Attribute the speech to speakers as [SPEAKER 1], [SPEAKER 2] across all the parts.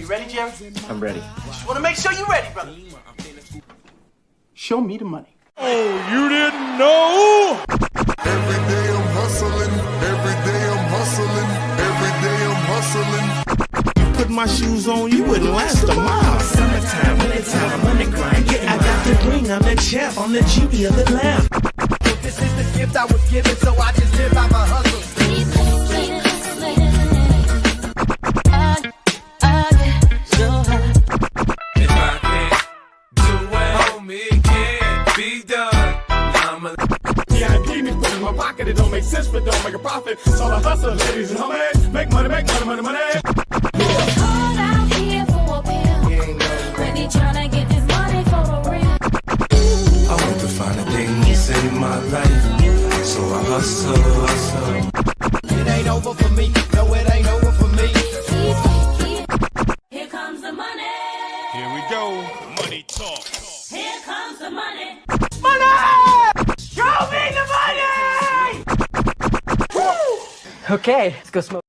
[SPEAKER 1] You ready, Jerry?
[SPEAKER 2] I'm ready.
[SPEAKER 1] Just want to make sure you're ready, brother. Show me the money.
[SPEAKER 3] Oh, you didn't know?
[SPEAKER 4] Every day I'm hustling. Every day I'm hustling. Every day I'm hustling.
[SPEAKER 3] Put my shoes on, you wouldn't last a mile. Summertime, wintertime, I'm on the grind. Yeah, I got the ring, I'm the champ, I'm the genie of the lamp.
[SPEAKER 1] This is the gift I was given, so I just live by my hustle.
[SPEAKER 5] If I can't do it, homie, it can't be done. Now I'm a
[SPEAKER 6] VIP be put in my pocket, it don't make sense, but don't make a profit. So I hustle, ladies and homies, make money, money.
[SPEAKER 7] Call out here for a pill. Really tryna get this money for real.
[SPEAKER 5] I want to find the things in my life, so I hustle.
[SPEAKER 1] It ain't over for me. No, it ain't over for me.
[SPEAKER 7] Here comes the money.
[SPEAKER 3] Here we go, money talk.
[SPEAKER 7] Here comes the money.
[SPEAKER 1] Show me the money! Okay, let's go smoke.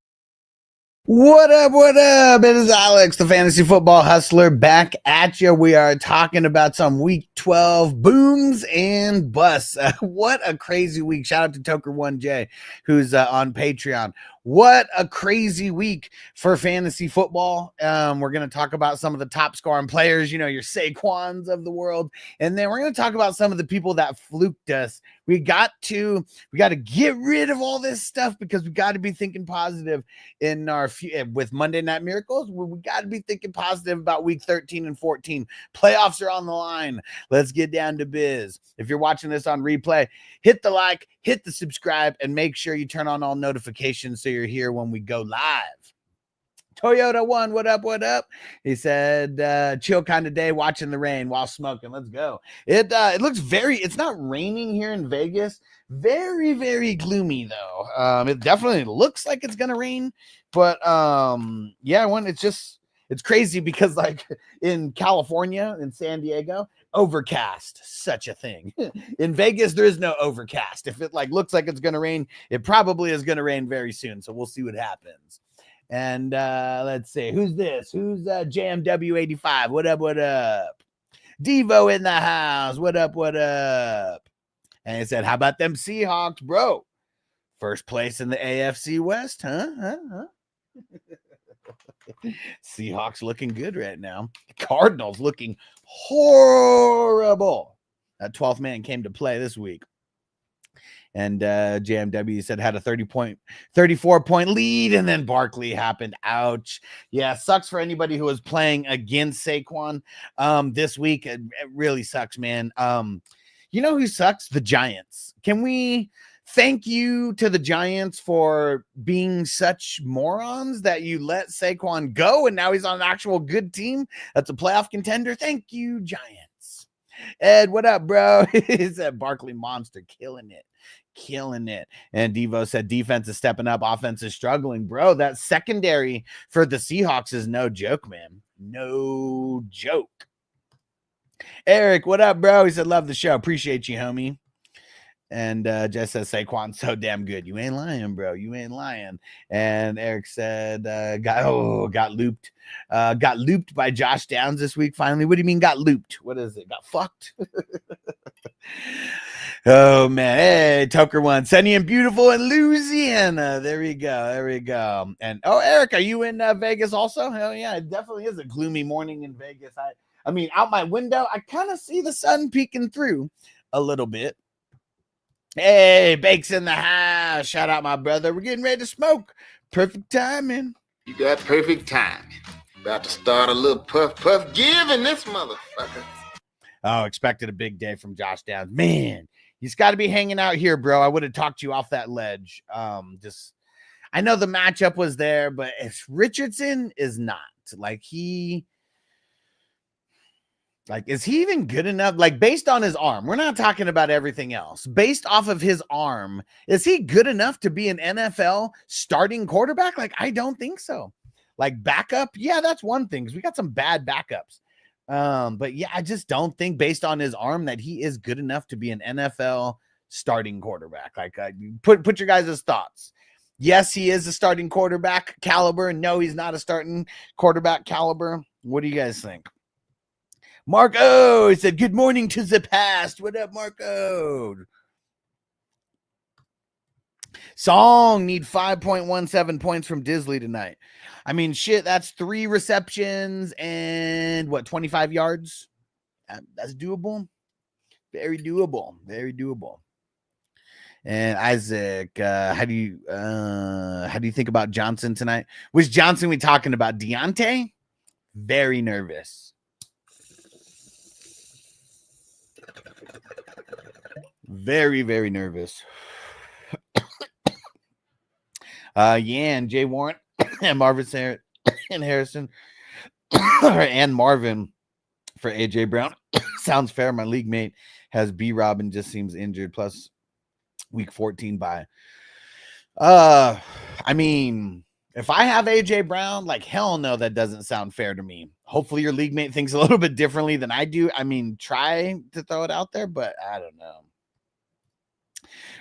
[SPEAKER 2] What up? What up? It is Alex, the fantasy football hustler, back at you. We are talking about some week 12 booms and busts. What a crazy week. Shout out to Toker1J, who's on Patreon. What a crazy week for fantasy football. We're going to talk about some of the top scoring players, you know, your Saquons of the world. And then we're going to talk about some of the people that fluked us. We got to get rid of all this stuff because we got to be thinking positive in our with Monday Night Miracles. We got to be thinking positive about week 13 and 14. Playoffs are on the line. Let's get down to biz. If you're watching this on replay, hit the like, hit the subscribe, and make sure you turn on all notifications so you're here when we go live. Toyota One, what up? What up? He said, chill kind of day, watching the rain while smoking. Let's go. It looks it's not raining here in Vegas. Very, very gloomy though. It definitely looks like it's gonna rain, but yeah, it's crazy because like in California, in San Diego, overcast, such a thing. In Vegas, there is no overcast. If it like looks like it's gonna rain, it probably is gonna rain very soon. So we'll see what happens. And let's see, who's this? Who's JMW85? What up? What up? Devo in the house. What up? What up? And he said, how about them Seahawks, bro? First place in the AFC West, huh? Seahawks looking good right now. Cardinals looking horrible. That 12th man came to play this week. And JMW said had a 34-point lead, and then Barkley happened. Ouch. Yeah, sucks for anybody who was playing against Saquon this week. It really sucks, man. You know who sucks? The Giants. Can we thank you to the Giants for being such morons that you let Saquon go, and now he's on an actual good team that's a playoff contender? Thank you, Giants. Ed, what up, bro? He said Barkley monster, killing it. And Devo said defense is stepping up, offense is struggling. Bro, that secondary for the Seahawks is no joke, man. No joke. Eric, what up, bro? He said love the show, appreciate you, homie. And Jess says Saquon's so damn good. You ain't lying, bro. You ain't lying. And Eric said got looped. Got looped by Josh Downs this week finally. What do you mean got looped? What is it? Got fucked? Oh man. Hey, Toker One, sunny and beautiful in Louisiana. There we go. And Eric, are you in Vegas also? Hell yeah, it definitely is a gloomy morning in Vegas. I mean, out my window, I kind of see the sun peeking through a little bit. Hey, Bakes in the house. Shout out, my brother. We're getting ready to smoke. Perfect timing.
[SPEAKER 8] You got perfect timing. About to start a little puff giving this motherfucker.
[SPEAKER 2] Oh, expected a big day from Josh Downs. Man, he's got to be hanging out here, bro. I would have talked you off that ledge. I know the matchup was there, but if Richardson is not, is he even good enough? Like, based on his arm, we're not talking about everything else. Based off of his arm, is he good enough to be an NFL starting quarterback? Like, I don't think so. Like, backup, yeah, that's one thing, because we got some bad backups. But yeah, I just don't think based on his arm that he is good enough to be an NFL starting quarterback. Like, put your guys' thoughts. Yes, he is a starting quarterback caliber. No, he's not a starting quarterback caliber. What do you guys think? Marco, he said, good morning to the past. What up, Marco? Song need 5.17 points from Disley tonight. I mean, shit, that's 3 receptions and what, 25 yards? That's doable. Very doable. Very doable. And Isaac, how do you think about Johnson tonight? Which Johnson we talking about? Deontay? Very nervous. Very, very nervous. Yan, Jay Warren, and Marvin and Harrison, and Marvin for AJ Brown. Sounds fair. My league mate has B Rob and just seems injured. Plus week 14 bye. I mean, if I have AJ Brown, like hell no, that doesn't sound fair to me. Hopefully your league mate thinks a little bit differently than I do. I mean, try to throw it out there, but I don't know.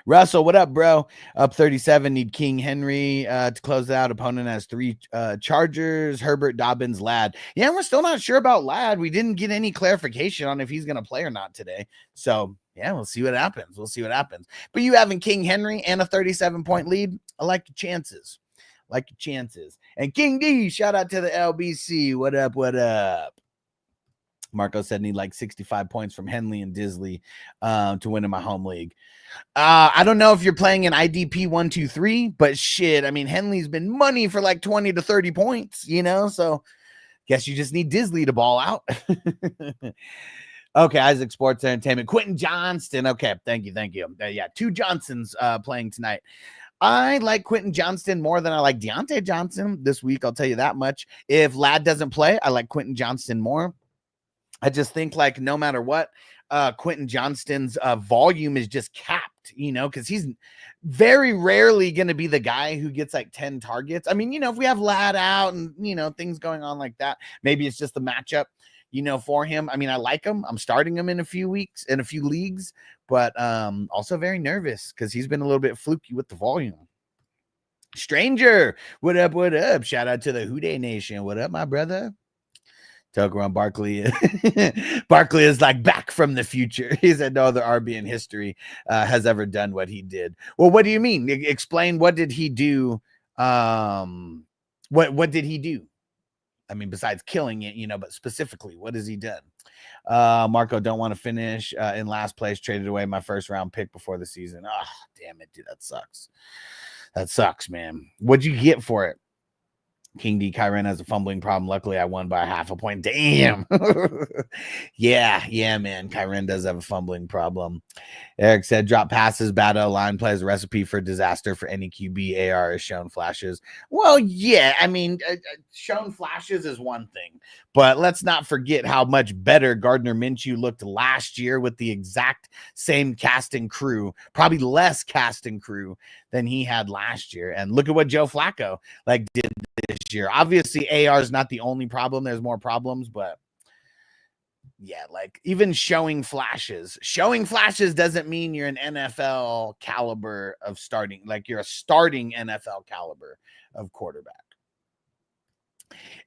[SPEAKER 2] Russell, what up, bro? Up 37. Need King Henry to close out. Opponent has 3 Chargers. Herbert, Dobbins, Ladd. Yeah, we're still not sure about Ladd. We didn't get any clarification on if he's going to play or not today. So, yeah, we'll see what happens. We'll see what happens. But you having King Henry and a 37-point lead, I like your chances. Like your chances. And King D, shout out to the LBC. What up, what up? Marco said need like 65 points from Henley and Disley to win in my home league. I don't know if you're playing an IDP 1-2-3, but shit, I mean, Henley's been money for like 20 to 30 points, you know, so guess you just need Disley to ball out. Okay, Isaac Sports Entertainment. Quentin Johnston. Okay, thank you. Yeah, 2 Johnsons playing tonight. I like Quentin Johnston more than I like Deontay Johnson this week, I'll tell you that much. If Ladd doesn't play, I like Quentin Johnston more. I just think like no matter what, Quentin Johnston's volume is just capped, you know, because he's very rarely going to be the guy who gets like 10 targets. I mean, you know, if we have Ladd out and, you know, things going on like that, maybe it's just the matchup, you know, for him. I mean, I like him. I'm starting him in a few weeks, in a few leagues, but also very nervous because he's been a little bit fluky with the volume. Stranger, what up, what up? Shout out to the Houday Nation. What up, my brother? Tucker on Barkley. Barkley is like back from the future. He said no other RB in history has ever done what he did. Well, what do you mean? Explain, what did he do? What did he do? I mean, besides killing it, you know, but specifically, what has he done? Marco, don't want to finish in last place. Traded away my first round pick before the season. Ah, damn it, dude. That sucks. That sucks, man. What'd you get for it? King D. Kyren has a fumbling problem. Luckily, I won by 0.5 point. Damn. Yeah, man. Kyren does have a fumbling problem. Eric said, drop passes, bad line plays, a recipe for disaster for any QB. AR is shown flashes. Well, yeah, I mean, shown flashes is one thing, but let's not forget how much better Gardner Minshew looked last year with the exact same cast and crew, probably less cast and crew than he had last year. And look at what Joe Flacco like did this year. Obviously, AR is not the only problem. There's more problems, but yeah, like even showing flashes doesn't mean you're an NFL caliber of starting, like you're a starting NFL caliber of quarterback.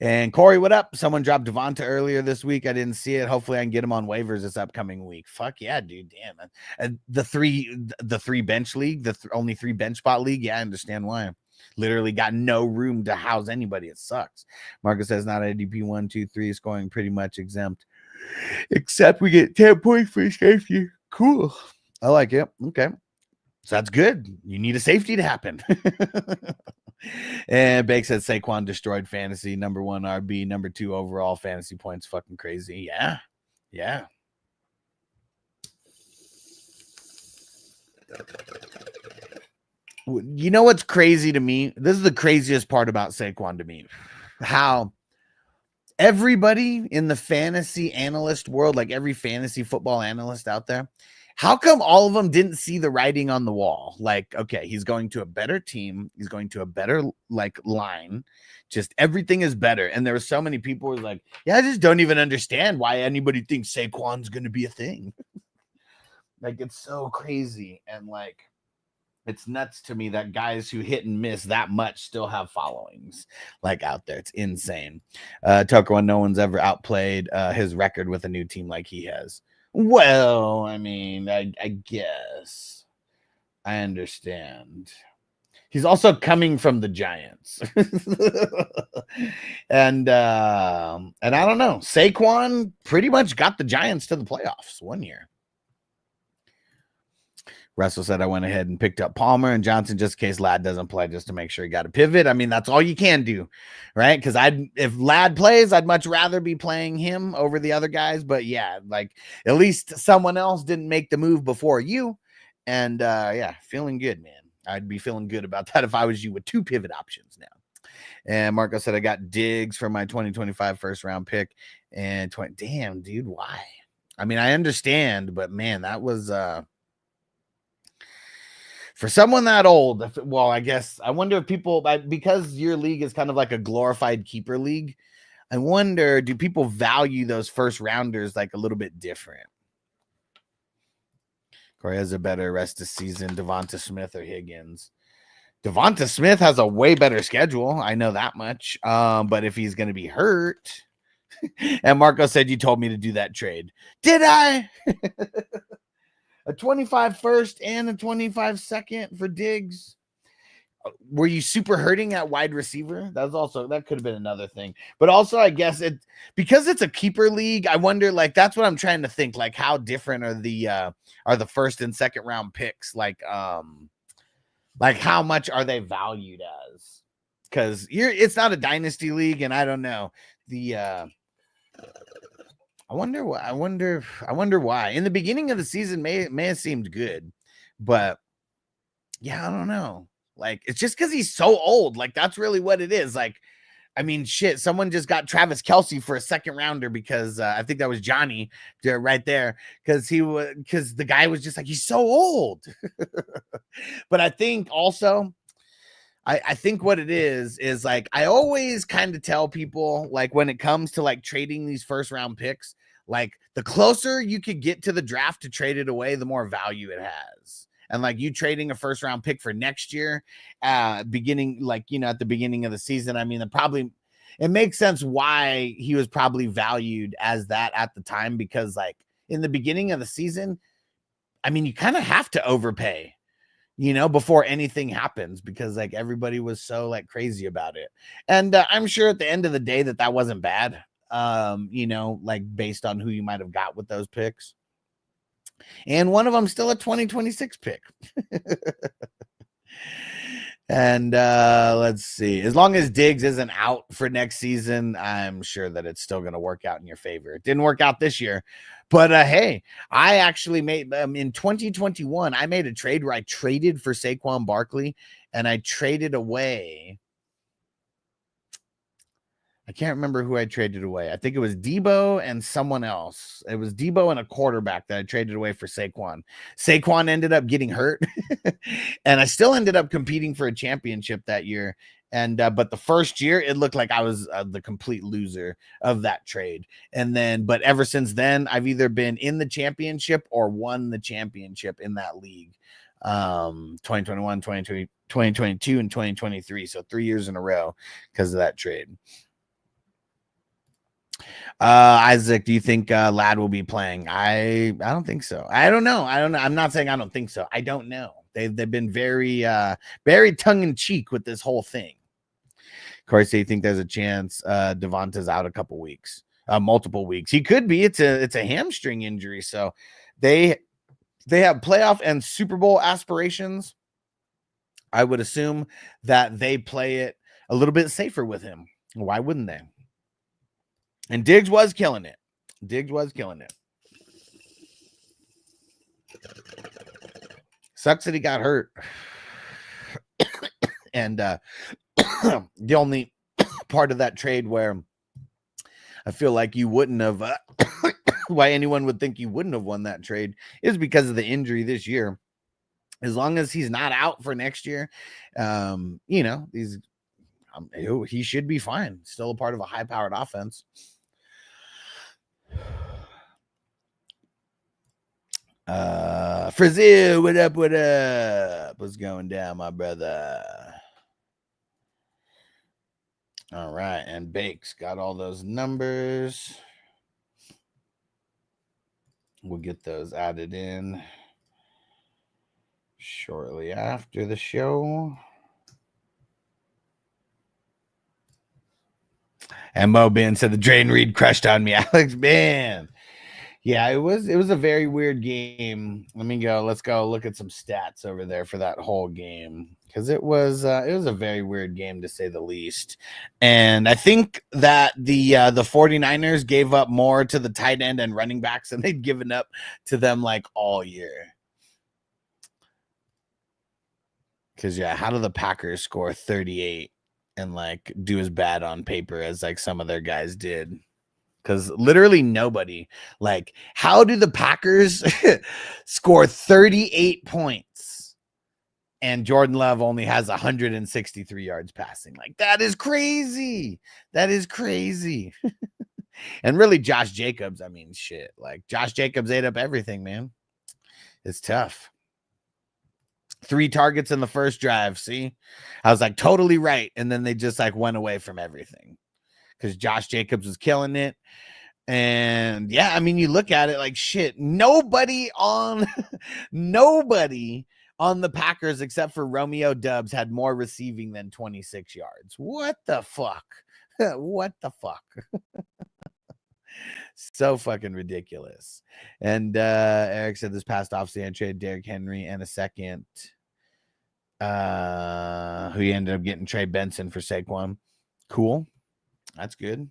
[SPEAKER 2] And Corey, what up? Someone dropped Devonta earlier this week. I didn't see it. Hopefully I can get him on waivers this upcoming week. Fuck yeah, dude. Damn it. And the three bench league, only 3 bench spot league. Yeah, I understand why. Literally got no room to house anybody. It sucks. Marcus says not ADP 1, 2, 3 scoring pretty much exempt. Except we get 10 points for safety. Cool. I like it. Okay. So that's good. You need a safety to happen. And Bake said Saquon destroyed fantasy. Number 1 RB, number 2 overall fantasy points. Fucking crazy. Yeah. You know what's crazy to me? This is the craziest part about Saquon to me. How everybody in the fantasy analyst world, like every fantasy football analyst out there, how come all of them didn't see the writing on the wall? Like, okay, he's going to a better team. He's going to a better like line. Just everything is better. And there were so many people who were like, yeah, I just don't even understand why anybody thinks Saquon's going to be a thing. Like, it's so crazy. And like, It's nuts to me that guys who hit and miss that much still have followings like out there. It's insane. Tucker, when no one's ever outplayed his record with a new team like he has. Well, I mean, I guess I understand. He's also coming from the Giants. and I don't know. Saquon pretty much got the Giants to the playoffs one year. Russell said I went ahead and picked up Palmer and Johnson just in case Ladd doesn't play, just to make sure he got a pivot. I mean, that's all you can do, right? Because if Ladd plays, I'd much rather be playing him over the other guys. But yeah, like at least someone else didn't make the move before you. And yeah, feeling good, man. I'd be feeling good about that if I was you with 2 pivot options now. And Marco said I got Diggs for my 2025 first round pick. And damn, dude, why? I mean, I understand, but man, that was for someone that old, well, I guess I wonder if people, because your league is kind of like a glorified keeper league, I wonder, do people value those first rounders like a little bit different? Corey has a better rest of season, Devonta Smith or Higgins. Devonta Smith has a way better schedule. I know that much. But if he's going to be hurt, and Marco said you told me to do that trade. Did I? A 25 first and a 25 second for Diggs. Were you super hurting at wide receiver? That could have been another thing. But also, I guess because it's a keeper league, I wonder, like, that's what I'm trying to think. Like, how different are the first and second round picks? Like how much are they valued as? Because it's not a dynasty league, and I don't know. I wonder why. In the beginning of the season may have seemed good, but yeah, I don't know. Like, it's just because he's so old. Like, that's really what it is. Like, I mean, shit, someone just got Travis Kelce for a second rounder because I think that was Johnny right there. Because the guy was just like, he's so old. But I think also, I think what it is like, I always kind of tell people, like, when it comes to like trading these first round picks, like the closer you could get to the draft to trade it away, the more value it has. And like you trading a first round pick for next year, beginning, like, you know, at the beginning of the season, I mean, it makes sense why he was probably valued as that at the time, because like in the beginning of the season, I mean, you kind of have to overpay, you know, before anything happens, because like everybody was so like crazy about it. And I'm sure at the end of the day that wasn't bad, you know, like based on who you might have got with those picks. And one of them still a 2026 pick. And let's see. As long as Diggs isn't out for next season, I'm sure that it's still going to work out in your favor. It didn't work out this year. But hey, I actually made in 2021, I made a trade where I traded for Saquon Barkley, and I traded away. I can't remember who I traded away. I think it was Debo and someone else. It was Debo and a quarterback that I traded away for Saquon. Saquon ended up getting hurt, and I still ended up competing for a championship that year. And but the first year, it looked like I was the complete loser of that trade. And then, but ever since then, I've either been in the championship or won the championship in that league. 2021, 2020, 2022, and 2023. So 3 years in a row because of that trade. Isaac, do you think Ladd will be playing? I don't think so. I don't know. I'm not saying I don't think so. I don't know. They've been very tongue in cheek with this whole thing. Corey, so you think there's a chance Devonta's out a couple weeks, multiple weeks? He could be. It's a hamstring injury, so they have playoff and Super Bowl aspirations. I would assume that they play it a little bit safer with him. Why wouldn't they? And Diggs was killing it. Sucks that he got hurt. And the only part of that trade where I feel like you wouldn't have, why anyone would think you wouldn't have won that trade is because of the injury this year. As long as he's not out for next year, you know, he should be fine. Still a part of a high-powered offense. Frazil, what up? What up? What's going down, my brother? All right, and Bakes got all those numbers. We'll get those added in shortly after the show. And Mo Ben said the Drain Reed crushed on me. Alex, man. Yeah, it was a very weird game. Let's go look at some stats over there for that whole game. Because it was a very weird game, to say the least. And I think that the 49ers gave up more to the tight end and running backs than they'd given up to them like all year. Because, yeah, how do the Packers score 38 and like do as bad on paper as like some of their guys did? Because literally nobody, like, how do the Packers score 38 points and Jordan Love only has 163 yards passing? Like, that is crazy. That is crazy. And really, Josh Jacobs, I mean, shit. Like, Josh Jacobs ate up everything, man. It's tough. 3 targets in the first drive. See, I was like totally right. And then they just like went away from everything because Josh Jacobs was killing it. And yeah, I mean, you look at it like shit. Nobody on the Packers except for Romeo Doubs had more receiving than 26 yards. What the fuck? What the fuck? So fucking ridiculous. And Eric said this past offseason trade Derrick Henry and a second who he ended up getting Trey Benson for Saquon. Cool. That's good.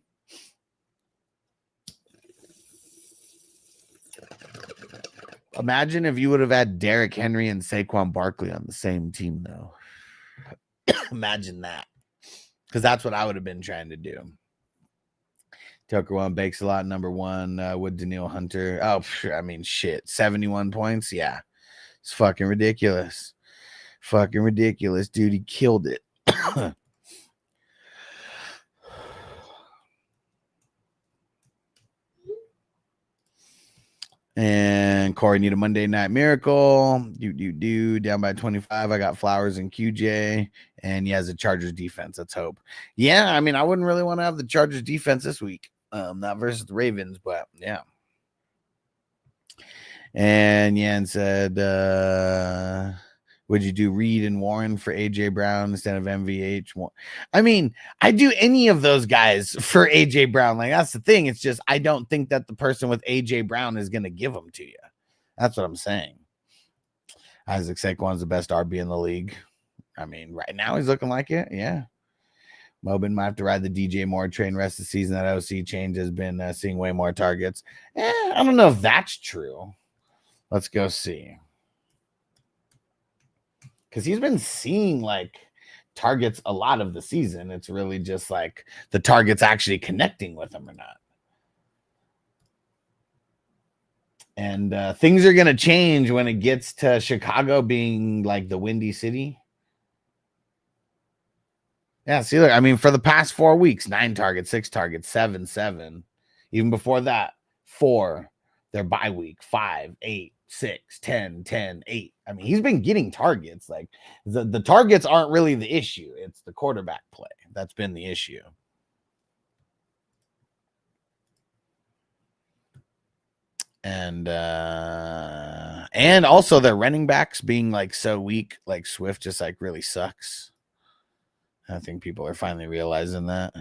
[SPEAKER 2] Imagine if you would have had Derrick Henry and Saquon Barkley on the same team, though. Imagine that. Because that's what I would have been trying to do. Tucker One Bakes a lot. Number 1 with Daniil Hunter. Oh, I mean, shit. 71 points. Yeah. It's fucking ridiculous. Fucking ridiculous, dude. He killed it. And Corey need a Monday Night Miracle. Do down by 25. I got Flowers and QJ. And he has a Chargers defense. Let's hope. Yeah, I mean, I wouldn't really want to have the Chargers defense this week. Not versus the Ravens, but yeah. And Yan said, would you do Reed and Warren for AJ Brown instead of MVH? I mean, I do any of those guys for AJ Brown. Like, that's the thing. It's just I don't think that the person with AJ Brown is going to give them to you. That's what I'm saying. Isaac Saquon's the best RB in the league. I mean, right now he's looking like it. Yeah. Mobin might have to ride the DJ Moore train rest of the season. That OC change has been seeing way more targets. I don't know if that's true. Let's go see. Because he's been seeing like targets a lot of the season. It's really just like the targets actually connecting with him or not. And things are going to change when it gets to Chicago being like the Windy City. Yeah, see, look, I mean, for the past 4 weeks, 9 targets, 6 targets, 7. Even before that, 4. Their bye week, 5, 8, 6, 10, 10, 8. I mean, he's been getting targets. Like the targets aren't really the issue. It's the quarterback play. That's been the issue. And also their running backs being like so weak, like Swift just like really sucks. I think people are finally realizing that.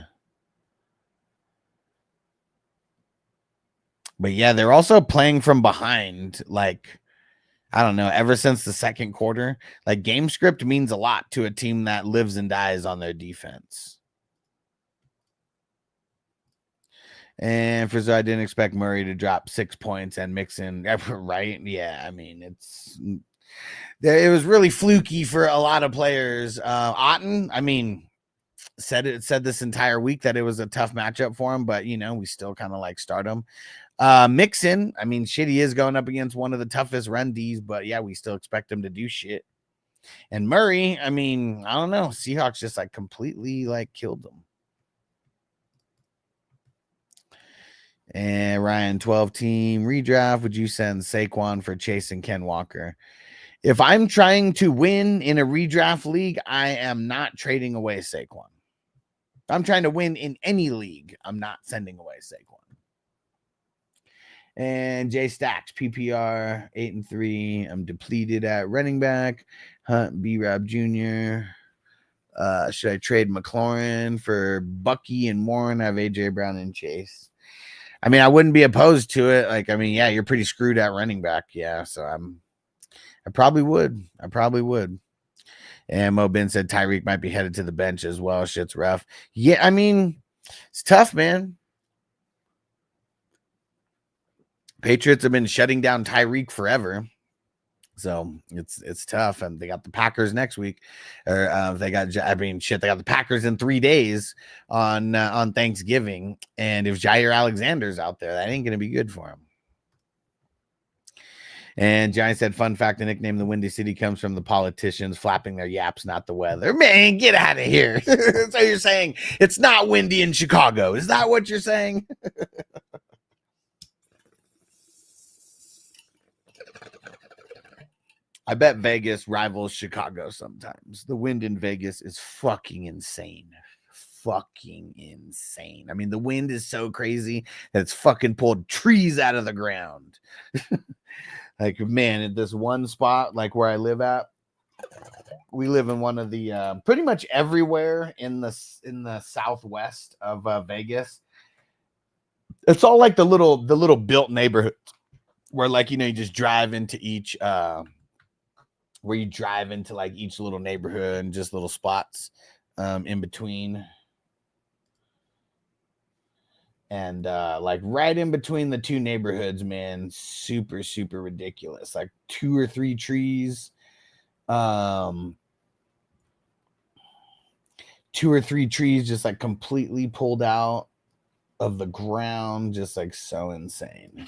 [SPEAKER 2] But yeah, they're also playing from behind. Like, I don't know, ever since the second quarter, like game script means a lot to a team that lives and dies on their defense. And for so I didn't expect Murray to drop 6 points and Mixon, right? Yeah, I mean, it was really fluky for a lot of players. Otten, I mean, said this entire week that it was a tough matchup for him, but you know, we still kind of like start him. Mixon, I mean, shit, he is going up against one of the toughest run Ds, but yeah, we still expect him to do shit. And Murray, I mean, I don't know, Seahawks just like completely like killed them. And Ryan, 12 team redraft. Would you send Saquon for Chase and Ken Walker? If I'm trying to win in a redraft league, I am not trading away Saquon. If I'm trying to win in any league, I'm not sending away Saquon. And Jay Stacks, PPR 8-3. I'm depleted at running back. Hunt, B-Rob Jr. Should I trade McLaurin for Bucky and Warren? I have AJ Brown and Chase. I mean, I wouldn't be opposed to it. Like, I mean, yeah, you're pretty screwed at running back. Yeah, so I probably would. And Mo Ben said Tyreek might be headed to the bench as well. Shit's rough. Yeah, I mean, it's tough, man. Patriots have been shutting down Tyreek forever. So it's tough. And they got the Packers next week. Or they got the Packers in 3 days on Thanksgiving. And if Jair Alexander's out there, that ain't gonna be good for him. And Johnny said, fun fact, the nickname the Windy City comes from the politicians flapping their yaps, not the weather. Man, get out of here. So you're saying it's not windy in Chicago. Is that what you're saying? I bet Vegas rivals Chicago sometimes. The wind in Vegas is fucking insane. I mean, the wind is so crazy that it's fucking pulled trees out of the ground. Like, man, at this one spot, like where I live at, we live in one of the pretty much everywhere in the southwest of Vegas. It's all like the little built neighborhoods where, like, you know, you just drive into each where you drive into like each little neighborhood and just little spots in between. And like right in between the two neighborhoods, man, super, super ridiculous. Like 2 or 3 trees. 2 or 3 trees just like completely pulled out of the ground, just like so insane.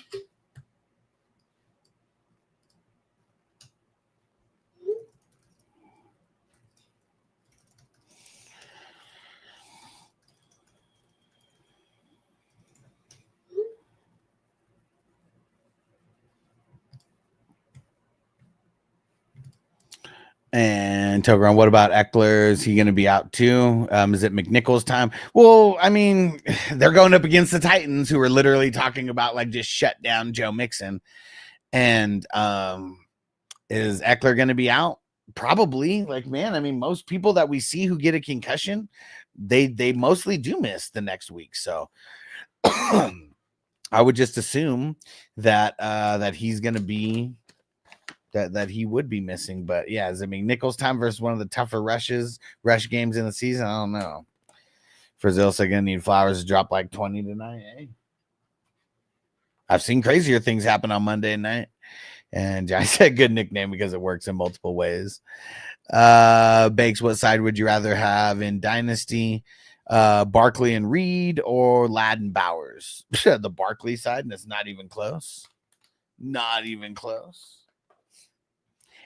[SPEAKER 2] And Togron, what about Eckler? Is he going to be out too? Is it McNichols' time? Well, I mean, they're going up against the Titans, who are literally talking about like just shut down Joe Mixon. And is Eckler going to be out? Probably. Like, man, I mean, most people that we see who get a concussion, they mostly do miss the next week. So I would just assume that that he's going to be. That he would be missing. But yeah, is it McNichols' time versus one of the tougher rush games in the season? I don't know. Brazil's gonna need Flowers to drop like 20 tonight. Hey, I've seen crazier things happen on Monday night. And I said good nickname because it works in multiple ways. Bakes, what side would you rather have in Dynasty? Barkley and Reed or Ladd and Bowers? The Barkley side, and it's not even close. Not even close.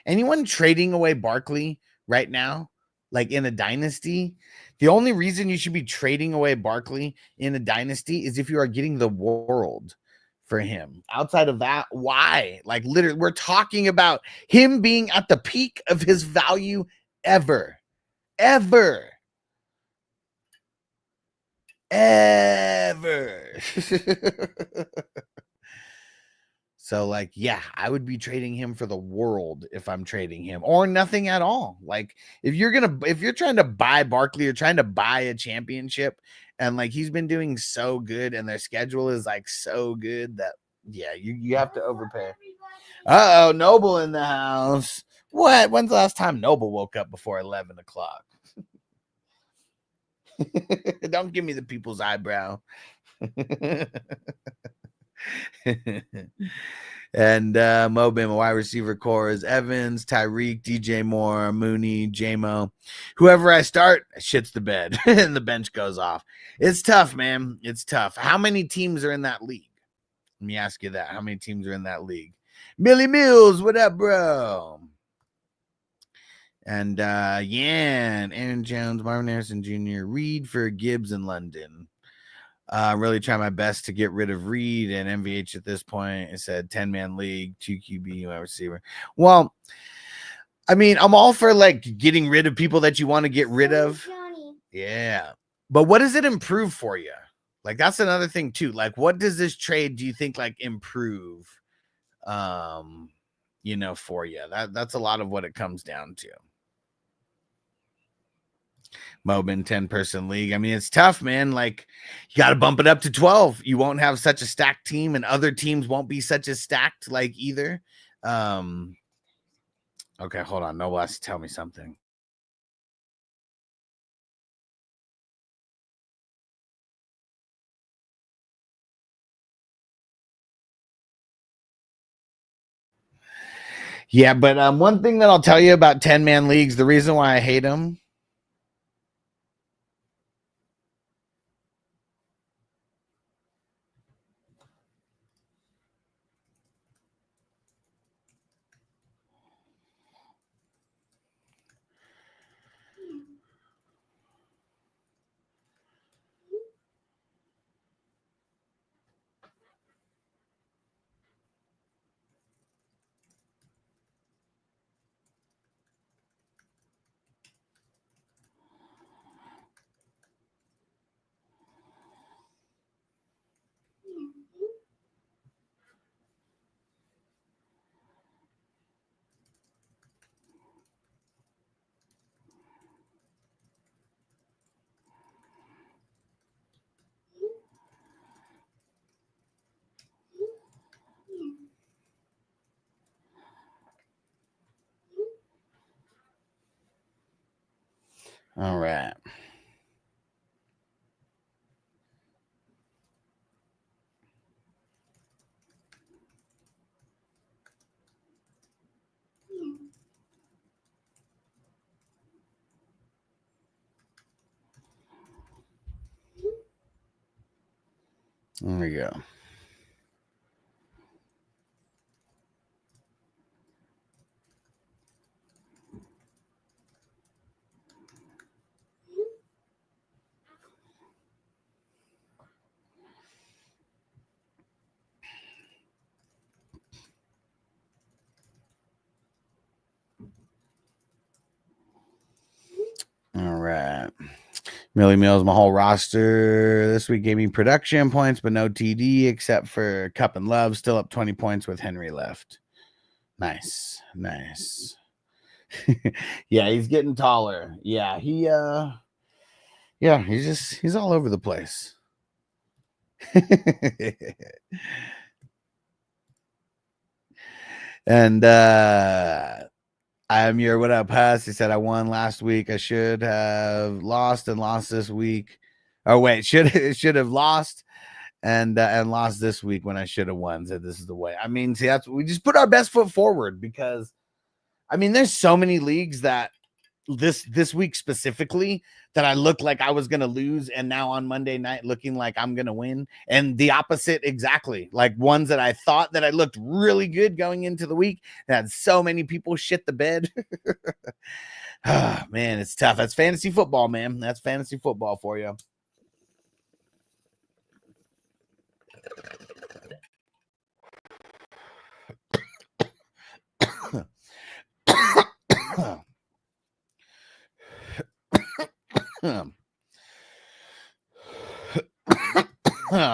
[SPEAKER 2] Anyone trading away Barkley right now, like in a dynasty, the only reason you should be trading away Barkley in a dynasty is if you are getting the world for him. Outside of that, why? Like, literally, we're talking about him being at the peak of his value ever. So, like, yeah, I would be trading him for the world if I'm trading him, or nothing at all. Like, if you're trying to buy Barkley, you're trying to buy a championship, and like he's been doing so good, and their schedule is like so good that yeah, you have to overpay. Uh-oh, Noble in the house. What? When's the last time Noble woke up before 11 o'clock? Don't give me the people's eyebrow. And Mobim, wide receiver core is Evans, Tyreek, DJ Moore, Mooney, JMO. Whoever I start, shits the bed and the bench goes off. It's tough, man. It's tough. How many teams are in that league? Let me ask you that. How many teams are in that league? Millie Mills, what up, bro? And Yan, Aaron Jones, Marvin Harrison Jr., Reed for Gibbs in London. Really try my best to get rid of Reed and MVH at this point. It said 10-man league, 2 QB, wide receiver. Well, I mean, I'm all for like getting rid of people that you want to get rid of. Yeah. But what does it improve for you? Like, that's another thing too. Like, what does this trade, do you think, like, improve, you know, for you? That's a lot of what it comes down to. Mobin 10-person league. I mean, it's tough, man. Like, you got to bump it up to 12. You won't have such a stacked team, and other teams won't be such a stacked, like, either. Okay, hold on. No less. Tell me something. Yeah, but one thing that I'll tell you about 10-man leagues, the reason why I hate them. All right. There we go. All right. Millie Mills, my whole roster this week gave me production points, but no TD except for Cup and Love. Still up 20 points with Henry left. Nice. Nice. Yeah, he's getting taller. Yeah, he's all over the place. And I'm your what up, Huss. He said I won last week. I should have lost and lost this week. Oh wait, should have lost and lost this week when I should have won. Said this is the way. I mean, see, that's we just put our best foot forward because I mean, there's so many leagues that this week specifically that I looked like I was gonna lose, and now on Monday night looking like I'm gonna win, and the opposite exactly. Like ones that I thought that I looked really good going into the week, that so many people shit the bed. Oh, man, it's tough. That's fantasy football, man. That's fantasy football for you.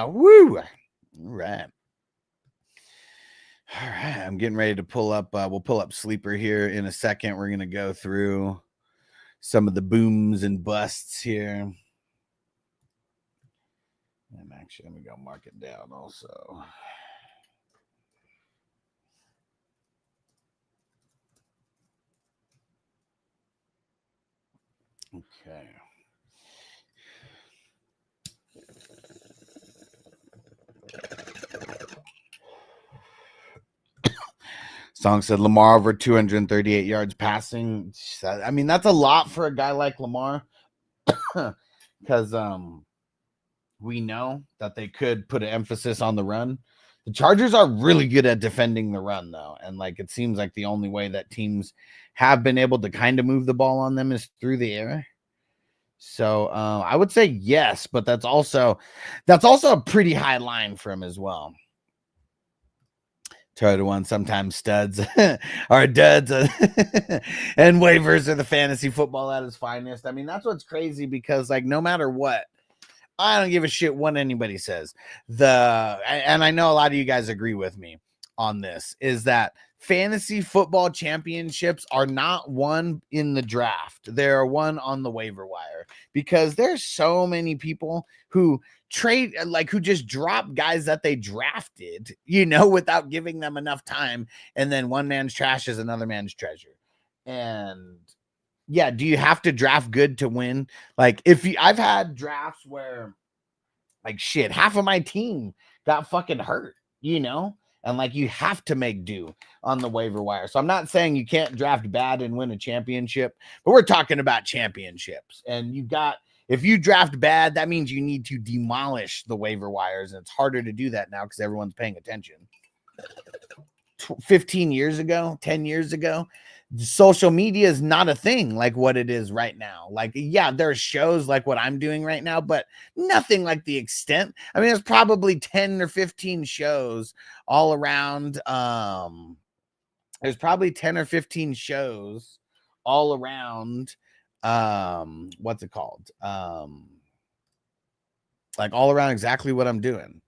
[SPEAKER 2] Woo! All right. I'm getting ready to pull up. We'll pull up Sleeper here in a second. We're going to go through some of the booms and busts here. And actually, let me go mark it down also. Okay. Song said Lamar over 238 yards passing. I mean, that's a lot for a guy like Lamar because we know that they could put an emphasis on the run. The Chargers are really good at defending the run, though. And like it seems like the only way that teams have been able to kind of move the ball on them is through the air. So I would say yes, but that's also a pretty high line for him as well. Try to one sometimes studs are duds and waivers are the fantasy football at its finest. I mean, that's what's crazy because like no matter what, I don't give a shit what anybody says. And I know a lot of you guys agree with me on this, is that fantasy football championships are not won in the draft. They're won on the waiver wire because there's so many people who trade, like who just drop guys that they drafted, without giving them enough time. And then one man's trash is another man's treasure. And yeah, do you have to draft good to win? Like I've had drafts where like shit, half of my team got fucking hurt, and like you have to make do on the waiver wire. So I'm not saying you can't draft bad and win a championship, but we're talking about championships. And if you draft bad, that means you need to demolish the waiver wires. And it's harder to do that now because everyone's paying attention. 15 years ago, 10 years ago, social media is not a thing like what it is right now. Like, yeah, there's shows like what I'm doing right now, but nothing like the extent. I mean, there's probably 10 or 15 shows all around. There's probably 10 or 15 shows all around. What's it called? Like all around exactly what I'm doing.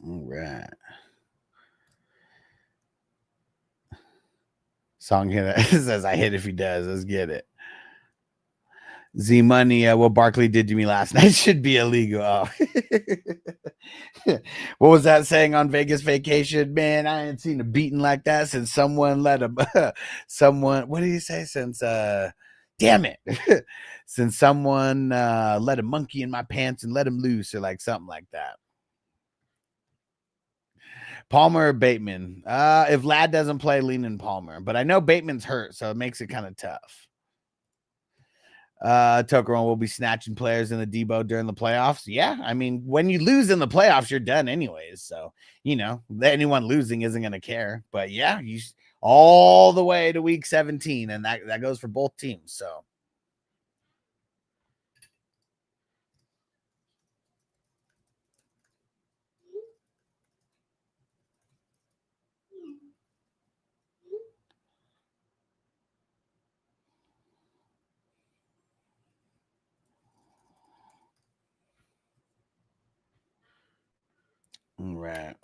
[SPEAKER 2] All right. Song here that says I hit if he does. Let's get it. Z Money, what Barkley did to me last night should be illegal. Oh. What was that saying on Vegas Vacation? Man, I ain't seen a beating like that since someone let him. What did he say? Since damn it, since someone let a monkey in my pants and let him loose, or like something like that. Palmer or Bateman? If Ladd doesn't play, lean in Palmer. But I know Bateman's hurt, so it makes it kind of tough. Tokeron will be snatching players in the Debo during the playoffs. Yeah, I mean, when you lose in the playoffs, you're done anyways. So, anyone losing isn't going to care. But yeah, you all the way to week 17, and that goes for both teams. So. All right.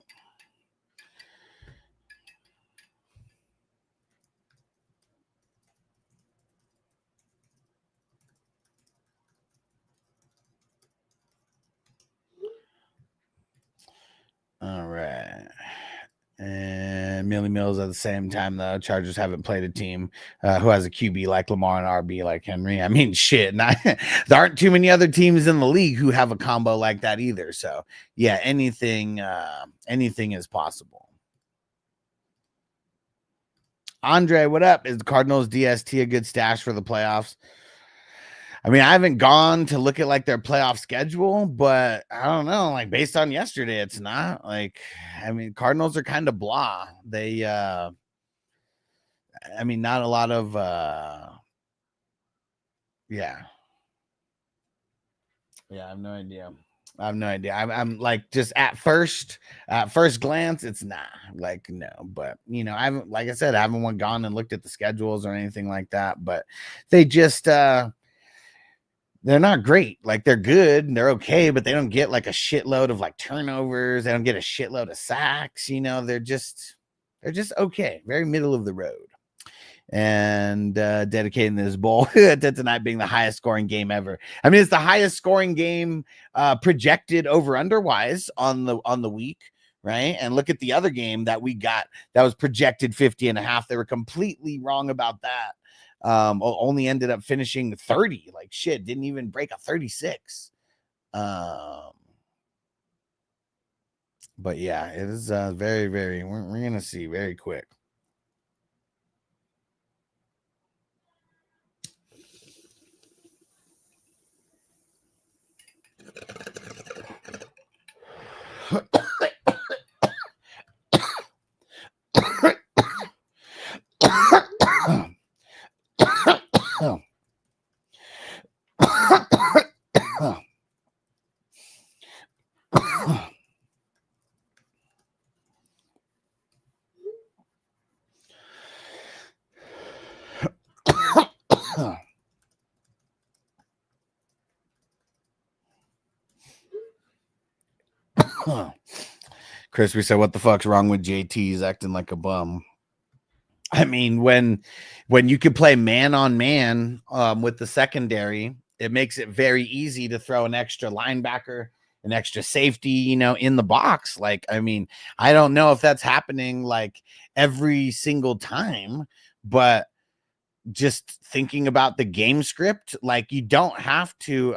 [SPEAKER 2] All right. And Millie Mills at the same time, the Chargers haven't played a team who has a QB like Lamar and RB like Henry. I mean, shit. There aren't too many other teams in the league who have a combo like that either. So, yeah, anything is possible. Andre, what up? Is the Cardinals DST a good stash for the playoffs? I mean, I haven't gone to look at like their playoff schedule, but I don't know. Like based on yesterday, it's not like, I mean, Cardinals are kind of blah. They, I mean, not a lot of, yeah. I have no idea. I'm like, just at first glance, it's not like, no, but I haven't, like I said, I haven't gone and looked at the schedules or anything like that, but they just, they're not great. Like they're good and they're okay, but they don't get like a shitload of like turnovers. They don't get a shitload of sacks. You know, they're just okay. Very middle of the road. And dedicating this bowl to tonight being the highest scoring game ever. I mean, it's the highest scoring game projected over under wise on the week, right? And look at the other game that we got that was projected 50.5. They were completely wrong about that. Only ended up finishing 30. Like shit, didn't even break a 36. But yeah, it is very, very. We're gonna see very quick. Chris, we said, what the fuck's wrong with JT? He's acting like a bum. I mean, when you can play man on man with the secondary, it makes it very easy to throw an extra linebacker, an extra safety, you know, in the box. Like, I mean, I don't know if that's happening like every single time, but just thinking about the game script, like you don't have to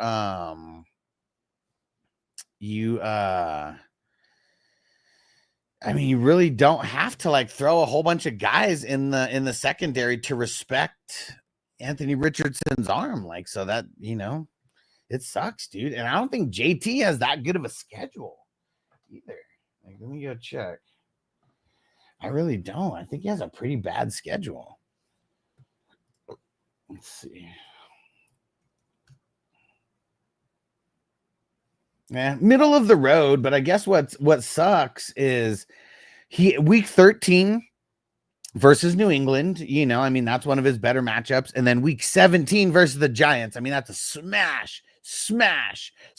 [SPEAKER 2] I mean, you really don't have to like throw a whole bunch of guys in the secondary to respect Anthony Richardson's arm. Like, so that, you know, it sucks, dude. And I don't think JT has that good of a schedule either. Like, let me go check. I really don't. I think he has a pretty bad schedule. Let's see. Yeah, middle of the road, but I guess what sucks is week 13 versus New England, you know, I mean, that's one of his better matchups. And then week 17 versus the Giants. I mean, that's a smash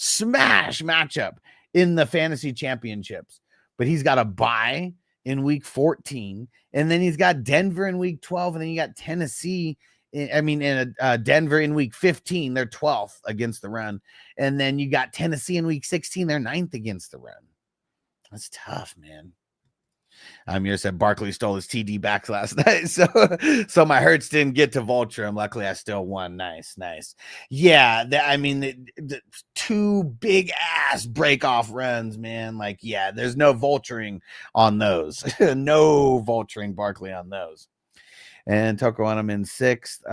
[SPEAKER 2] matchup in the fantasy championships. But he's got a bye in week 14, and then he's got Denver in week 12, and then you got Tennessee. Denver in week 15, they're 12th against the run. And then you got Tennessee in week 16, they're 9th against the run. That's tough, man. Amir said Barkley stole his TD back last night. So my Hurts didn't get to vulture him. Luckily, I still won. Nice. Yeah, the two big ass break off runs, man. Like, yeah, there's no vulturing on those. No vulturing Barkley on those. And Tucker won him in 6th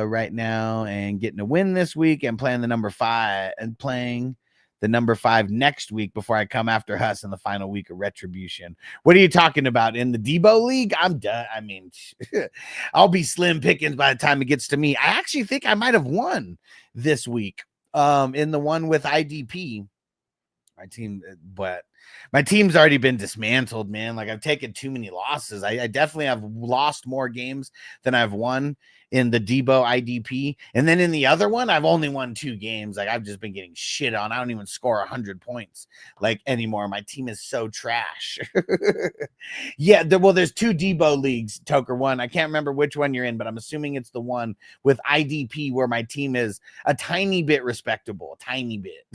[SPEAKER 2] right now and getting a win this week and playing the number 5 next week before I come after Huss in the final week of Retribution. What are you talking about? In the Debo League? I'm done. I mean, I'll be slim pickings by the time it gets to me. I actually think I might have won this week in the one with IDP. My team's already been dismantled, man. Like, I've taken too many losses. I definitely have lost more games than I've won in the Debo IDP. And then in the other one, I've only won 2 games. Like, I've just been getting shit on. I don't even score 100 points like anymore. My team is so trash. Yeah, there's 2 Debo leagues, Toker. One, I can't remember which one you're in, but I'm assuming it's the one with IDP where my team is a tiny bit respectable, a tiny bit.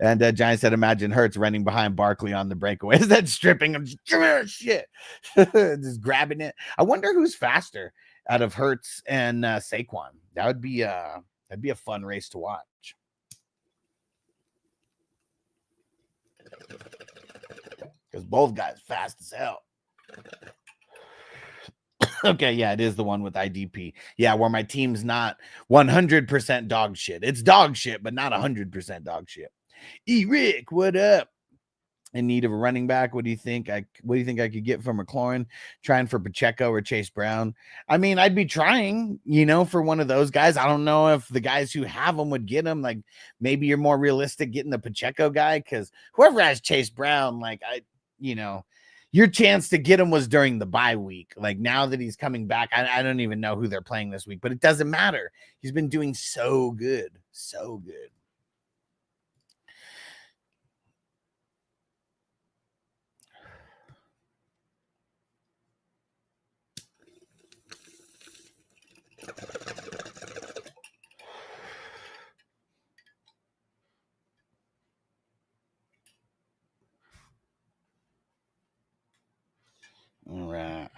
[SPEAKER 2] And Giants said, imagine Hurts running behind Barkley on the breakaway. Is that stripping him? Shit. Just grabbing it. I wonder who's faster out of Hurts and Saquon. That'd be a fun race to watch. Because both guys fast as hell. Okay, yeah, it is the one with IDP. Yeah, where my team's not 100% dog shit. It's dog shit, but not 100% dog shit. Rick, what up? In need of a running back. What do you think I could get from McLaurin? Trying for Pacheco or Chase Brown? I mean, I'd be trying, for one of those guys. I don't know if the guys who have them would get them. Like, maybe you're more realistic getting the Pacheco guy, because whoever has Chase Brown, like, your chance to get him was during the bye week. Like now that he's coming back, I don't even know who they're playing this week, but it doesn't matter. He's been doing so good. So good. All right.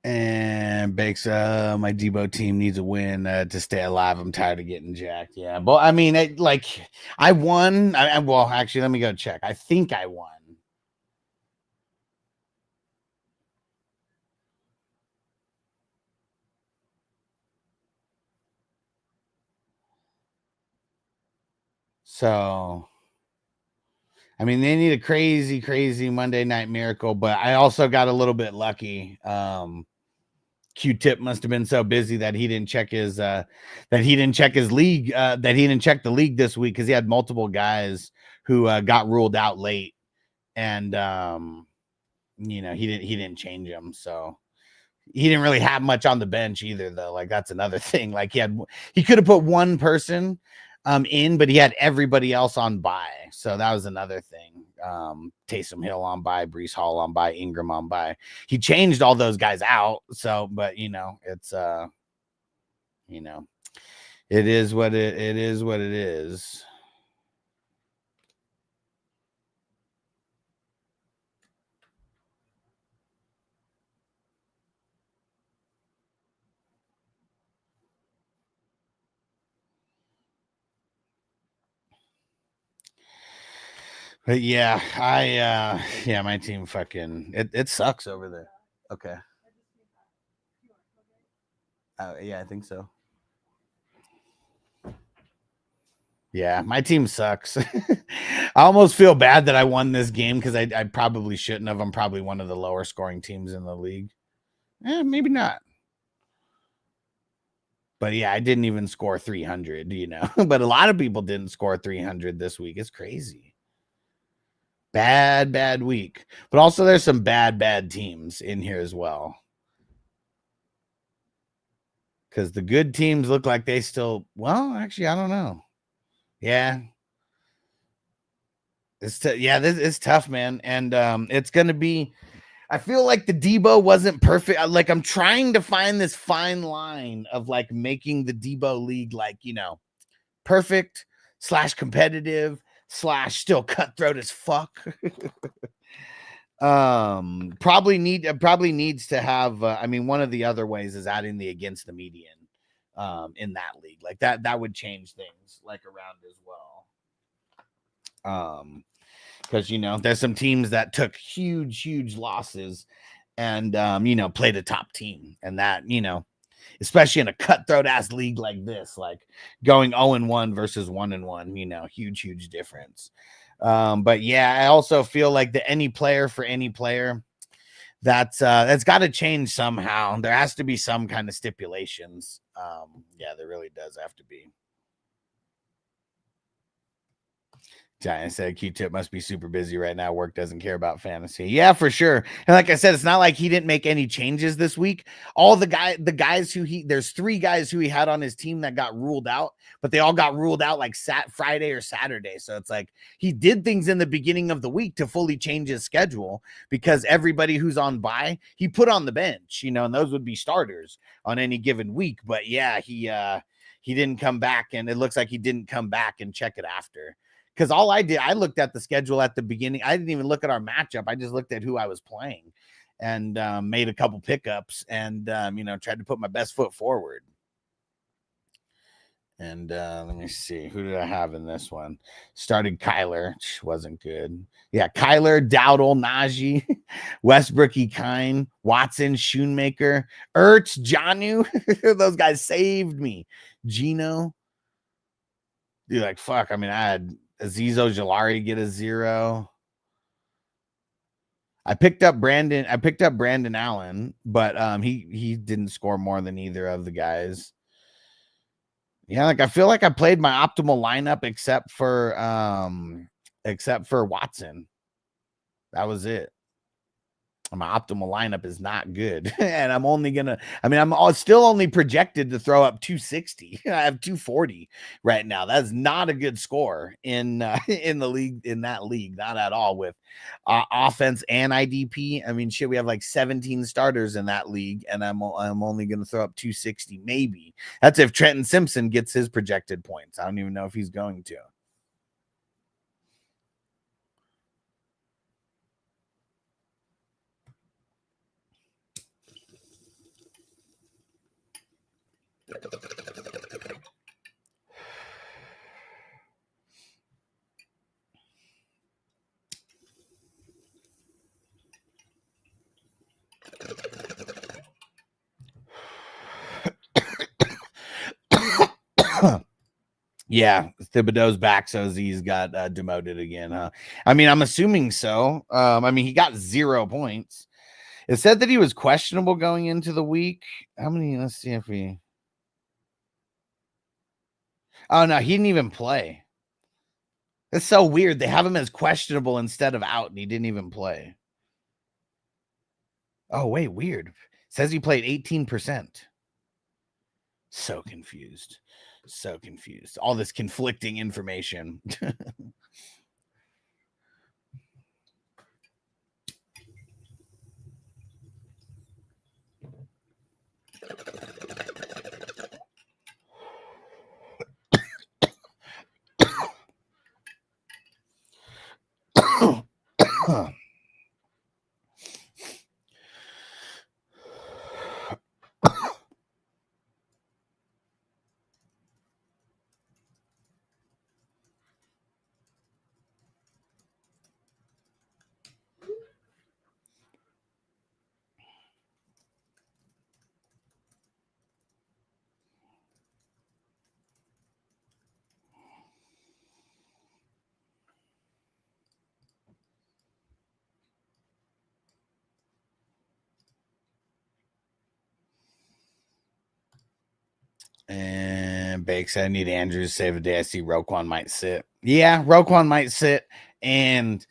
[SPEAKER 2] And Bakes, my Debo team needs a win to stay alive. I'm tired of getting jacked. Yeah, but I mean, I won. Well, actually, let me go check. I think I won. So, I mean, they need a crazy, crazy Monday night miracle, but I also got a little bit lucky. Q-Tip must have been so busy that he didn't check his league, that he didn't check the league this week because he had multiple guys who got ruled out late, and he didn't change them, so he didn't really have much on the bench either, though. Like that's another thing. Like he could have put one person in, but he had everybody else on bye, so that was another thing. Taysom Hill on bye, Breece Hall on bye, Ingram on bye. He changed all those guys out, so but it's it is what it is. But yeah, my team fucking it sucks over there. Okay. Yeah, I think so. Yeah, my team sucks. I almost feel bad that I won this game because I probably shouldn't have. I'm probably one of the lower scoring teams in the league. Maybe not. But yeah, I didn't even score 300, But a lot of people didn't score 300 this week. It's crazy. Bad week. But also there's some bad teams in here as well. Because the good teams look like they still, well, actually, I don't know. Yeah. It's tough, man. And it's going to be, I feel like the Debo wasn't perfect. Like I'm trying to find this fine line of like making the Debo league like, perfect / competitive / still cutthroat as fuck. Probably needs to have, one of the other ways is adding the against the median in that league. Like that would change things like around as well. Because there's some teams that took huge losses and played a top team, and that especially in a cutthroat ass league like this, like going 0-1 versus 1-1, huge difference. But yeah, I also feel like the any player for any player, that's got to change somehow. There has to be some kind of stipulations. Yeah, there really does have to be. Giant said Q-Tip must be super busy right now. Work doesn't care about fantasy. Yeah, for sure. And like I said, it's not like he didn't make any changes this week. All the guys there's 3 guys who he had on his team that got ruled out, but they all got ruled out like Friday or Saturday. So it's like he did things in the beginning of the week to fully change his schedule because everybody who's on bye, he put on the bench, and those would be starters on any given week. But yeah, he didn't come back, and it looks like he didn't come back and check it after. Because all I did, I looked at the schedule at the beginning. I didn't even look at our matchup. I just looked at who I was playing. and made a couple pickups and, tried to put my best foot forward. And let me see. Who did I have in this one? Started Kyler. Wasn't good. Yeah, Kyler, Dowdle, Najee, Westbrookie, Kine, Watson, Schoonmaker, Ertz, Janu. Those guys saved me. Gino. Dude, like, fuck. I mean, I had Azeez Ojulari get a 0. I picked up Brandon Allen, but he didn't score more than either of the guys. Yeah, like I feel like I played my optimal lineup except for Watson. That was it. My optimal lineup is not good. And I'm still only projected to throw up 260. I have 240 right now. That's not a good score in the league, in that league, not at all, with offense and IDP. I mean, shit, we have like 17 starters in that league, and I'm only going to throw up 260, maybe. That's if Trenton Simpson gets his projected points. I don't even know if he's going to. Yeah, Thibodeau's back, so Z's got demoted again, huh? I mean, I'm assuming so. I mean, he got 0 points. It said that he was questionable going into the week. How many? Let's see if we. Oh, no, he didn't even play. It's so weird. They have him as questionable instead of out, and he didn't even play. Oh, wait, weird. It says he played 18%. So confused. So confused. All this conflicting information. And Bake said, I need Andrews to save a day. I see Roquan might sit. Yeah, Roquan might sit. And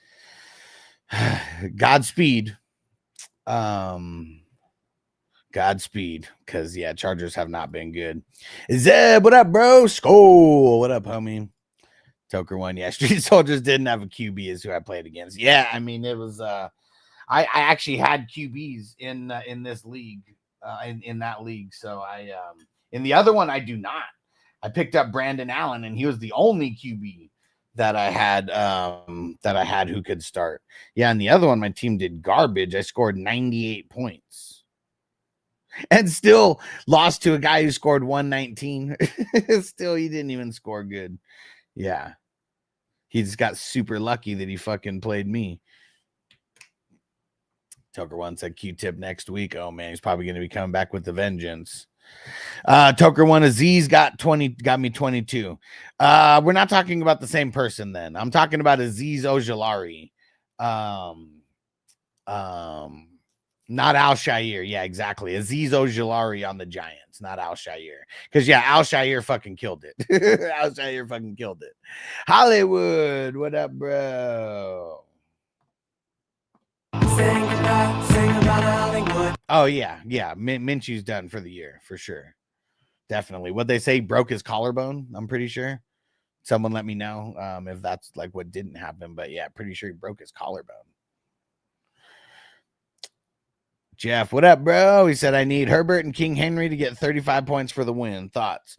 [SPEAKER 2] Godspeed. Godspeed. Because, yeah, Chargers have not been good. Zeb, what up, bro? Skull. What up, homie? Toker one. Yeah, Street Soldiers didn't have a QB is who I played against. Yeah, I mean, it was I actually had QBs in this league, in that league. So in the other one, I do not. I picked up Brandon Allen, and he was the only QB that I had who could start. Yeah, and the other one, my team did garbage. I scored 98 points. And still lost to a guy who scored 119. Still, he didn't even score good. Yeah. He just got super lucky that he fucking played me. Toker one said Q-tip next week. Oh, man, he's probably going to be coming back with the vengeance. Toker one Aziz got me 22. We're not talking about the same person then. I'm talking about Azeez Ojulari. Not Al-Shaair. Yeah, exactly. Azeez Ojulari on the Giants, not Al-Shaair. Because, yeah, Al-Shaair fucking killed it. Al-Shaair fucking killed it. Hollywood, what up, bro?
[SPEAKER 1] Sing about Hollywood.
[SPEAKER 2] Oh, yeah. Minshew's done for the year, for sure. Definitely. What they say, broke his collarbone, I'm pretty sure. Someone let me know if that's like what didn't happen. But, yeah, pretty sure he broke his collarbone. Jeff, what up, bro? He said, I need Herbert and King Henry to get 35 points for the win. Thoughts?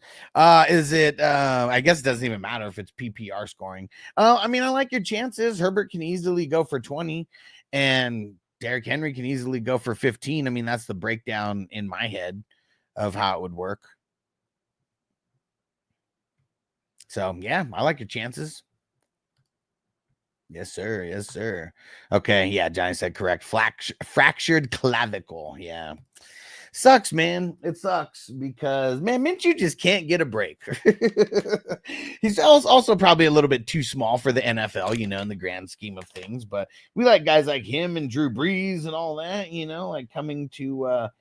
[SPEAKER 2] Is it, I guess it doesn't even matter if it's PPR scoring. I mean, I like your chances. Herbert can easily go for 20, and Derrick Henry can easily go for 15. I mean, that's the breakdown in my head of how it would work. So, yeah, I like your chances. Yes, sir. Yes, sir. Okay. Yeah, Johnny said correct. Fractured clavicle. Yeah. Sucks, man. It sucks because, man, Minshew just can't get a break. He's also probably a little bit too small for the NFL, you know, in the grand scheme of things. But we like guys like him and Drew Brees and all that, you know, like coming to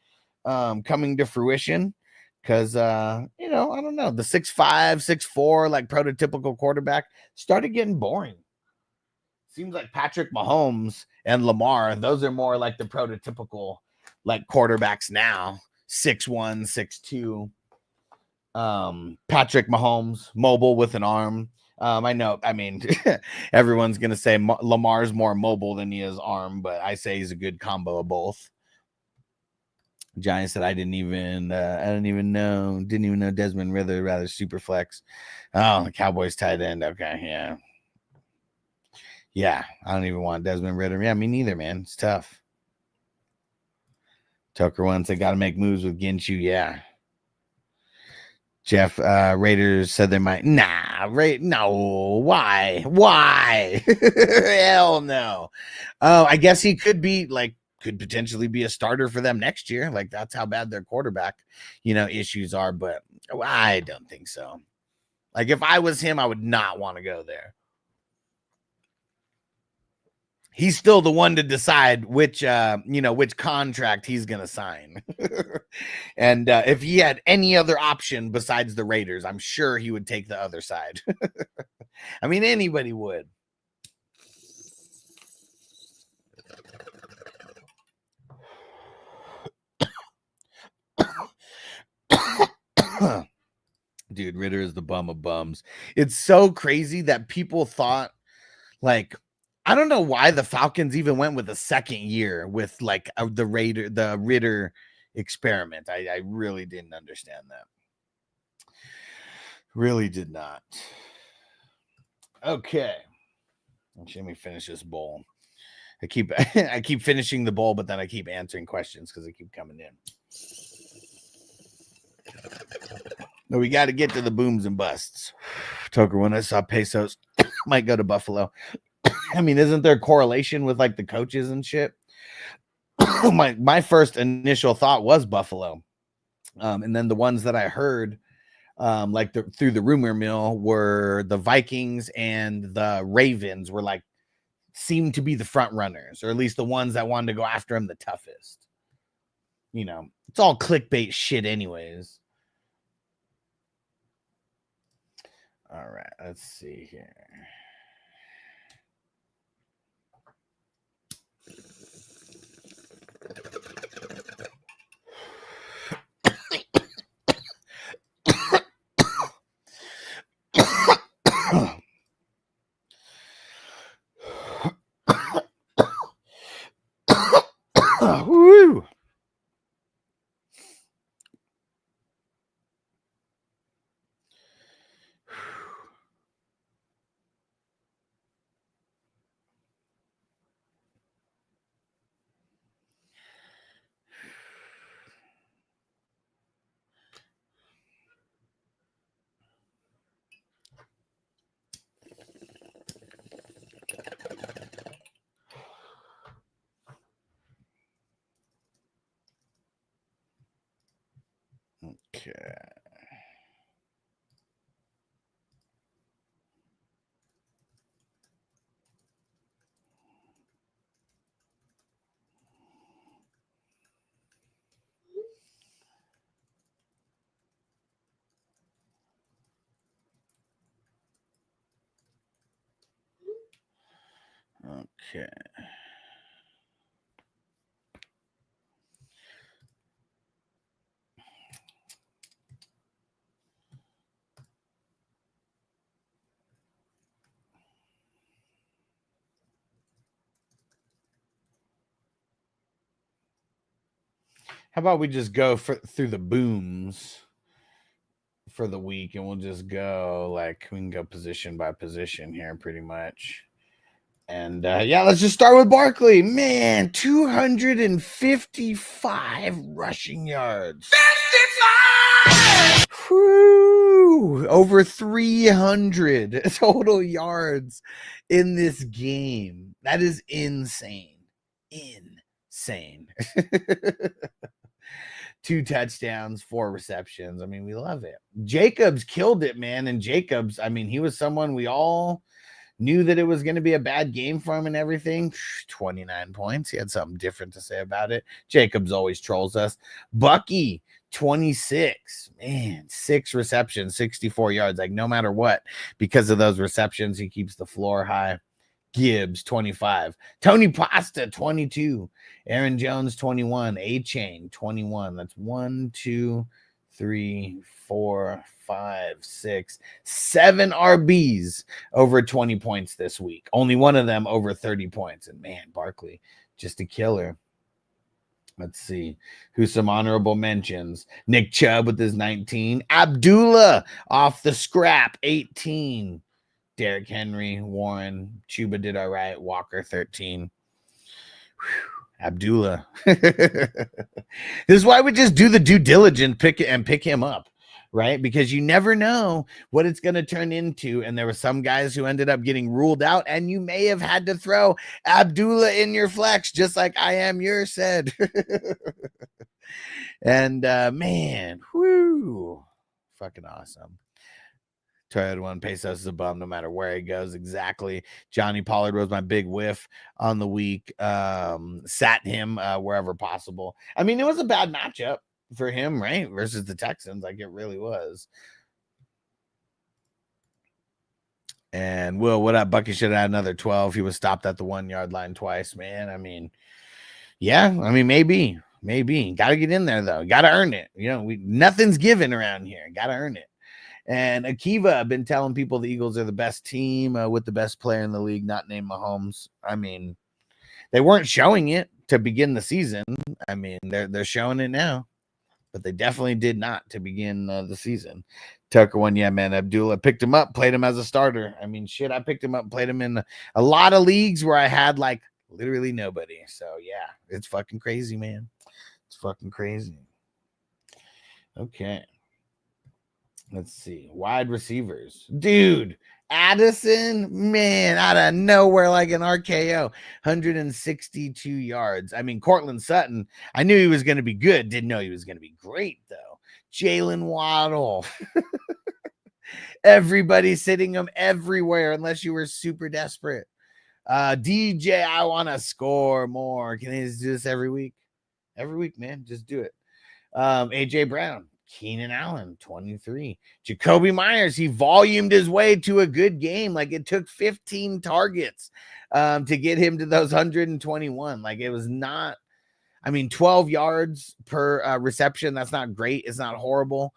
[SPEAKER 2] fruition. Because, you know, I don't know, the 6'5", 6'4", like prototypical quarterback started getting boring. Seems like Patrick Mahomes and Lamar, those are more like the prototypical like quarterbacks now. 6'1", 6'2". Patrick Mahomes, mobile with an arm. I know, I mean, everyone's gonna say Lamar's more mobile than he is arm, but I say he's a good combo of both. Giants said I didn't even know Desmond Ridder, rather super flex. Oh, the Cowboys tight end. Okay, yeah. Yeah, I don't even want Desmond Ridder. Yeah, me neither, man. It's tough. Tucker once they got to make moves with Ginshu. Yeah. Jeff Raiders said they might. No. Why? Hell no. Oh, I guess he could potentially be a starter for them next year. Like that's how bad their quarterback, you know, issues are. But I don't think so. Like if I was him, I would not want to go there. He's still the one to decide which contract he's going to sign. And if he had any other option besides the Raiders, I'm sure he would take the other side. I mean, anybody would. Dude, Ridder is the bum of bums. It's so crazy that people thought, like, I don't know why the Falcons even went with a second year with like the Ridder experiment. I really didn't understand that. Really did not. Okay. Let me finish this bowl. I keep finishing the bowl, but then I keep answering questions because they keep coming in. No, we got to get to the booms and busts. Toker, when I saw pesos, might go to Buffalo. I mean, isn't there correlation with like the coaches and shit? my first initial thought was Buffalo. And then the ones that I heard through the rumor mill were the Vikings and the Ravens were like seemed to be the front runners, or at least the ones that wanted to go after him the toughest. You know, it's all clickbait shit anyways. All right, let's see here. Woo! Okay. Okay. How about we just go through the booms for the week, and we'll just go we can go position by position here pretty much. And yeah, let's just start with Barkley. Man, 255 rushing yards. 55! Whew, over 300 total yards in this game. That is insane. Insane. 2 touchdowns, 4 receptions. I mean, we love it. Jacobs killed it, man. And Jacobs, I mean, he was someone we all knew that it was going to be a bad game for him and everything. 29 points. He had something different to say about it. Jacobs always trolls us. Bucky, 26. Man, 6 receptions, 64 yards. Like, no matter what, because of those receptions, he keeps the floor high. Gibbs, 25. Tony Pasta, 22. Aaron Jones, 21. A-Chain, 21. That's 1, 2, 3, 4, 5, 6, 7 RBs over 20 points this week. Only one of them over 30 points. And man, Barkley, just a killer. Let's see who's some honorable mentions. Nick Chubb with his 19. Abdullah off the scrap, 18. Derrick Henry, Warren, Chuba did all right. Walker, 13. Whew. Abdullah. This is why we just do the due diligence pick him up, right? Because you never know what it's going to turn into. And there were some guys who ended up getting ruled out, and you may have had to throw Abdullah in your flex, just like I am yours said. And man, whoo, fucking awesome. Toyota One Pesos is a bum no matter where he goes. Exactly. Johnny Pollard was my big whiff on the week. Sat him wherever possible. I mean, it was a bad matchup for him, right? Versus the Texans. Like, it really was. And Will, what up? Bucky should have had another 12. He was stopped at the 1 yard line twice, man. I mean, yeah. I mean, maybe. Got to get in there, though. Got to earn it. You know, nothing's given around here. Got to earn it. And Akiva, I've been telling people the Eagles are the best team with the best player in the league, not named Mahomes. I mean, they weren't showing it to begin the season. I mean, they're showing it now, but they definitely did not to begin the season. Tucker One, yeah, man. Abdullah picked him up, played him as a starter. I mean, shit, I picked him up and played him in a lot of leagues where I had like literally nobody. So yeah, it's fucking crazy, man. It's fucking crazy. Okay. Let's see. Wide receivers. Dude, Addison, man, out of nowhere like an RKO. 162 yards. I mean, Cortland Sutton, I knew he was going to be good. Didn't know he was going to be great, though. Jalen Waddle. Everybody sitting him everywhere unless you were super desperate. DJ, I want to score more. Can they just do this every week? Every week, man. Just do it. AJ Brown. Keenan Allen, 23. Jacoby Myers, he volumed his way to a good game. Like, it took 15 targets to get him to those 121. Like, it was not, I mean, 12 yards per reception. That's not great. It's not horrible.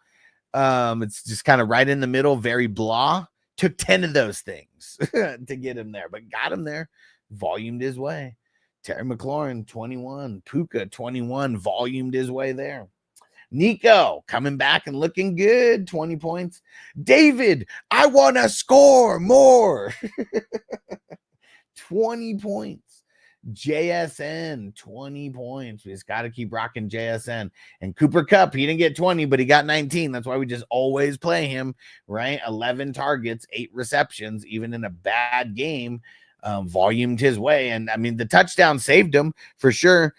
[SPEAKER 2] It's just kind of right in the middle, very blah. Took 10 of those things to get him there, but got him there. Volumed his way. Terry McLaurin, 21. Puka, 21. Volumed his way there. Nico coming back and looking good, 20 points. David, I want to score more. 20 points. JSN, 20 points. We just got to keep rocking JSN. And Cooper Kupp, he didn't get 20, but he got 19. That's why we just always play him, right? 11 targets, 8 receptions, even in a bad game, volumed his way. And, I mean, the touchdown saved him for sure.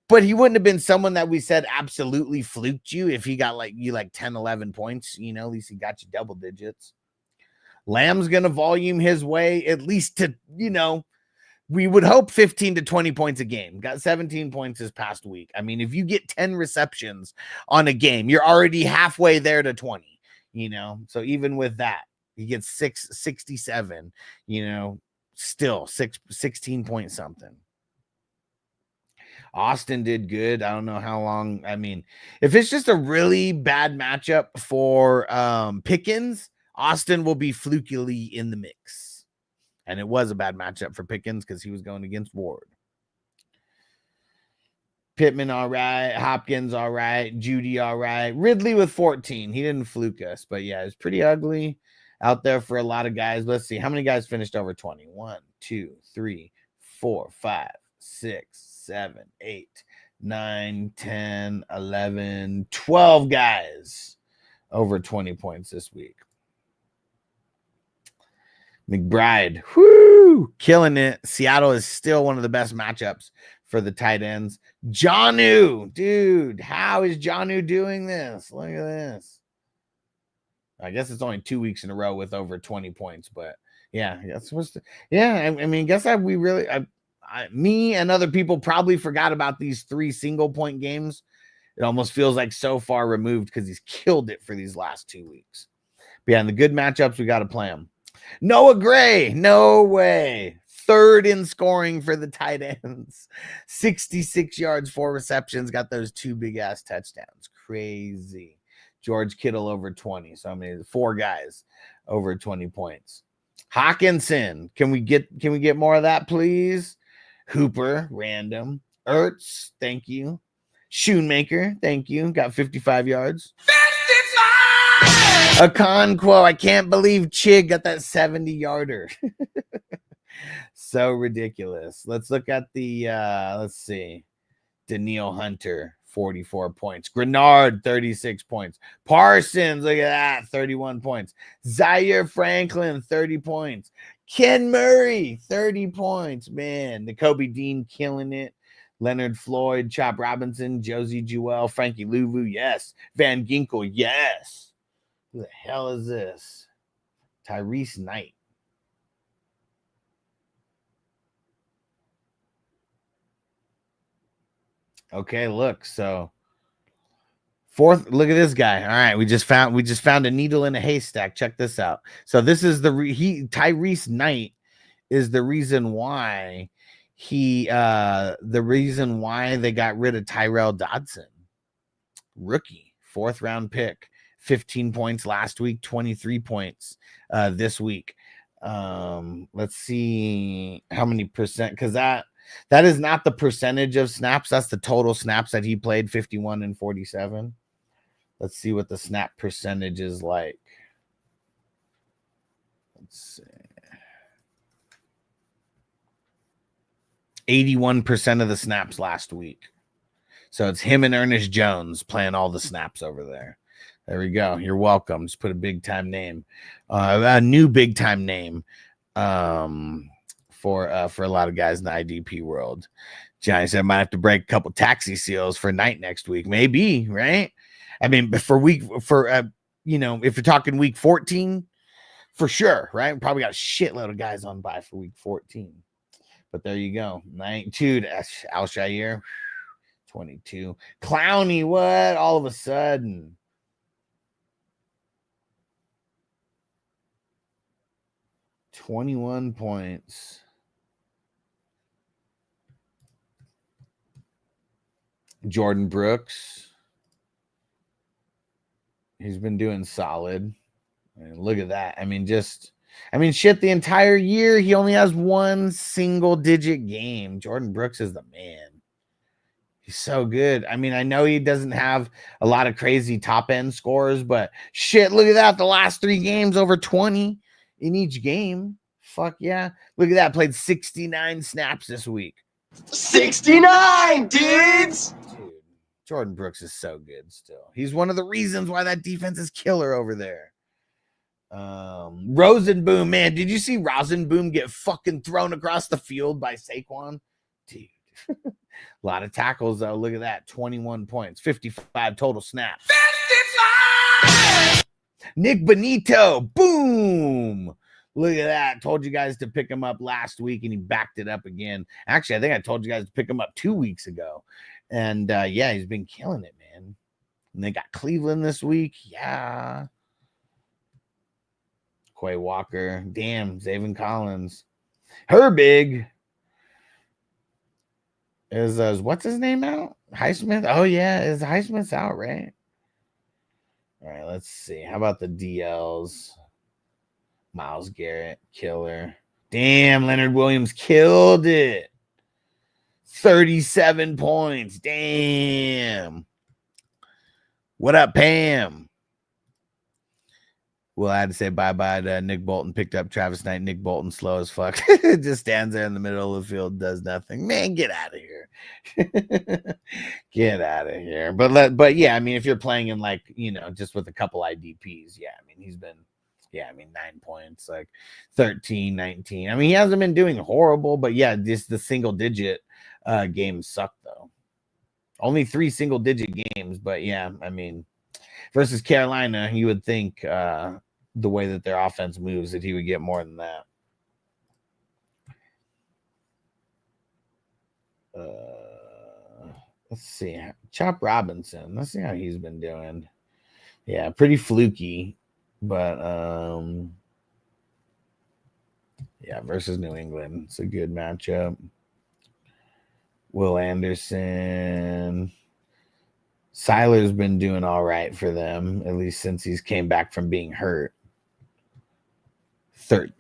[SPEAKER 2] But he wouldn't have been someone that we said absolutely fluked you if he got like 10, 11 points. You know, at least he got you double digits. Lamb's going to volume his way at least to, you know, we would hope 15 to 20 points a game. Got 17 points this past week. I mean, if you get 10 receptions on a game, you're already halfway there to 20, you know. So even with that, he gets 67, you know, still 16 point something. Austin did good. I don't know how long. I mean, if it's just a really bad matchup for Pickens, Austin will be flukily in the mix. And it was a bad matchup for Pickens because he was going against Ward. Pittman, all right. Hopkins, all right. Judy, all right. Ridley with 14. He didn't fluke us, but yeah, it's pretty ugly. out there for a lot of guys. Let's see. How many guys finished over 20? 1, 2, 3, 4, 5, 6, 7, 8, 9, 10, 11, 12 guys over 20 points this week. McBride, whoo, killing it. Seattle is still one of the best matchups for the tight ends. Jonnu, dude, how is Jonnu doing this? Look at this. I guess it's only 2 weeks in a row with over 20 points, but yeah, that's supposed to. Yeah, I mean, guess we really, me and other people probably forgot about these 3 single point games. It almost feels like so far removed because he's killed it for these last 2 weeks. But yeah, in the good matchups, we got to play him. Noah Gray, no way. 3rd in scoring for the tight ends. 66 yards, 4 receptions. Got those 2 big ass touchdowns. Crazy. George Kittle over 20. So I mean, 4 guys over 20 points. Hawkinson, can we get more of that, please? Hooper, random. Ertz, thank you. Shoemaker, thank you. Got 55 yards. 55! Okonkwo, I can't believe Chig got that 70-yarder. So ridiculous. Let's look at the, let's see. Daniil Hunter, 44 points. Grenard, 36 points. Parsons, look at that, 31 points. Zaire Franklin, 30 points. Ken Murray, 30 points. Man, Nakobe Dean killing it. Leonard Floyd, Chop Robinson, Josie Jewell, Frankie Louvu, yes. Van Ginkel, yes. Who the hell is this? Tyrese Knight. Okay, look, so 4th, look at this guy. All right, we just found a needle in a haystack. Check this out. So this is Tyrese Knight is the reason why they got rid of Tyrell Dodson. Rookie, 4th round pick, 15 points last week, 23 points this week. Let's see how many percent, because that is not the percentage of snaps. That's the total snaps that he played, 51 and 47. Let's see what the snap percentage is like. Let's see. 81% of the snaps last week. So it's him and Ernest Jones playing all the snaps over there. There we go. You're welcome. Just put a big time name, a new big time name for a lot of guys in the IDP world. Johnny said, I might have to break a couple taxi seals for Knight next week. Maybe, right? I mean, if you're talking week 14, for sure, right? We probably got a shitload of guys on bye for week 14. But there you go. 92 to Alshire, 22. Clowney, what? All of a sudden. $21 points. Jordan Brooks. He's been doing solid. And look at that. Shit, the entire year, he only has 1 single-digit game. Jordan Brooks is the man. He's so good. I mean, I know he doesn't have a lot of crazy top-end scores, but shit, look at that. The last 3 games, over 20 in each game. Fuck yeah. Look at that. Played 69 snaps this week.
[SPEAKER 1] 69, dudes!
[SPEAKER 2] Dude, Jordan Brooks is so good still. He's one of the reasons why that defense is killer over there. Rosenboom, man, did you see Rosenboom get fucking thrown across the field by Saquon? Dude, a lot of tackles though. Look at that, 21 points, 55 total snaps. 55! Nick Benito, boom! Look at that. Told you guys to pick him up last week, and he backed it up again. Actually, I think I told you guys to pick him up 2 weeks ago, and yeah, he's been killing it, man. And they got Cleveland this week, yeah. Quay Walker. Damn, Zaven Collins. Herbig. Is what's his name out? Highsmith? Oh, yeah. Is Highsmith's out, right? All right, let's see. How about the DLs? Myles Garrett, killer. Damn, Leonard Williams killed it. 37 points. Damn. What up, Pam? Well, I had to say bye-bye to Nick Bolton. Picked up Travis Knight. Nick Bolton slow as fuck. Just stands there in the middle of the field, does nothing. Man, get out of here. Get out of here. But yeah, I mean, if you're playing in like, you know, just with a couple IDPs, yeah, I mean, he's been, 9 points, like 13, 19. I mean, he hasn't been doing horrible, but yeah, just the single digit games suck though. Only 3 single digit games, but yeah, I mean, versus Carolina, you would think the way that their offense moves that he would get more than that. Let's see. Chop Robinson. Let's see how he's been doing. Yeah, pretty fluky, but yeah, versus New England. It's a good matchup. Will Anderson. Seiler's been doing all right for them, at least since he's came back from being hurt.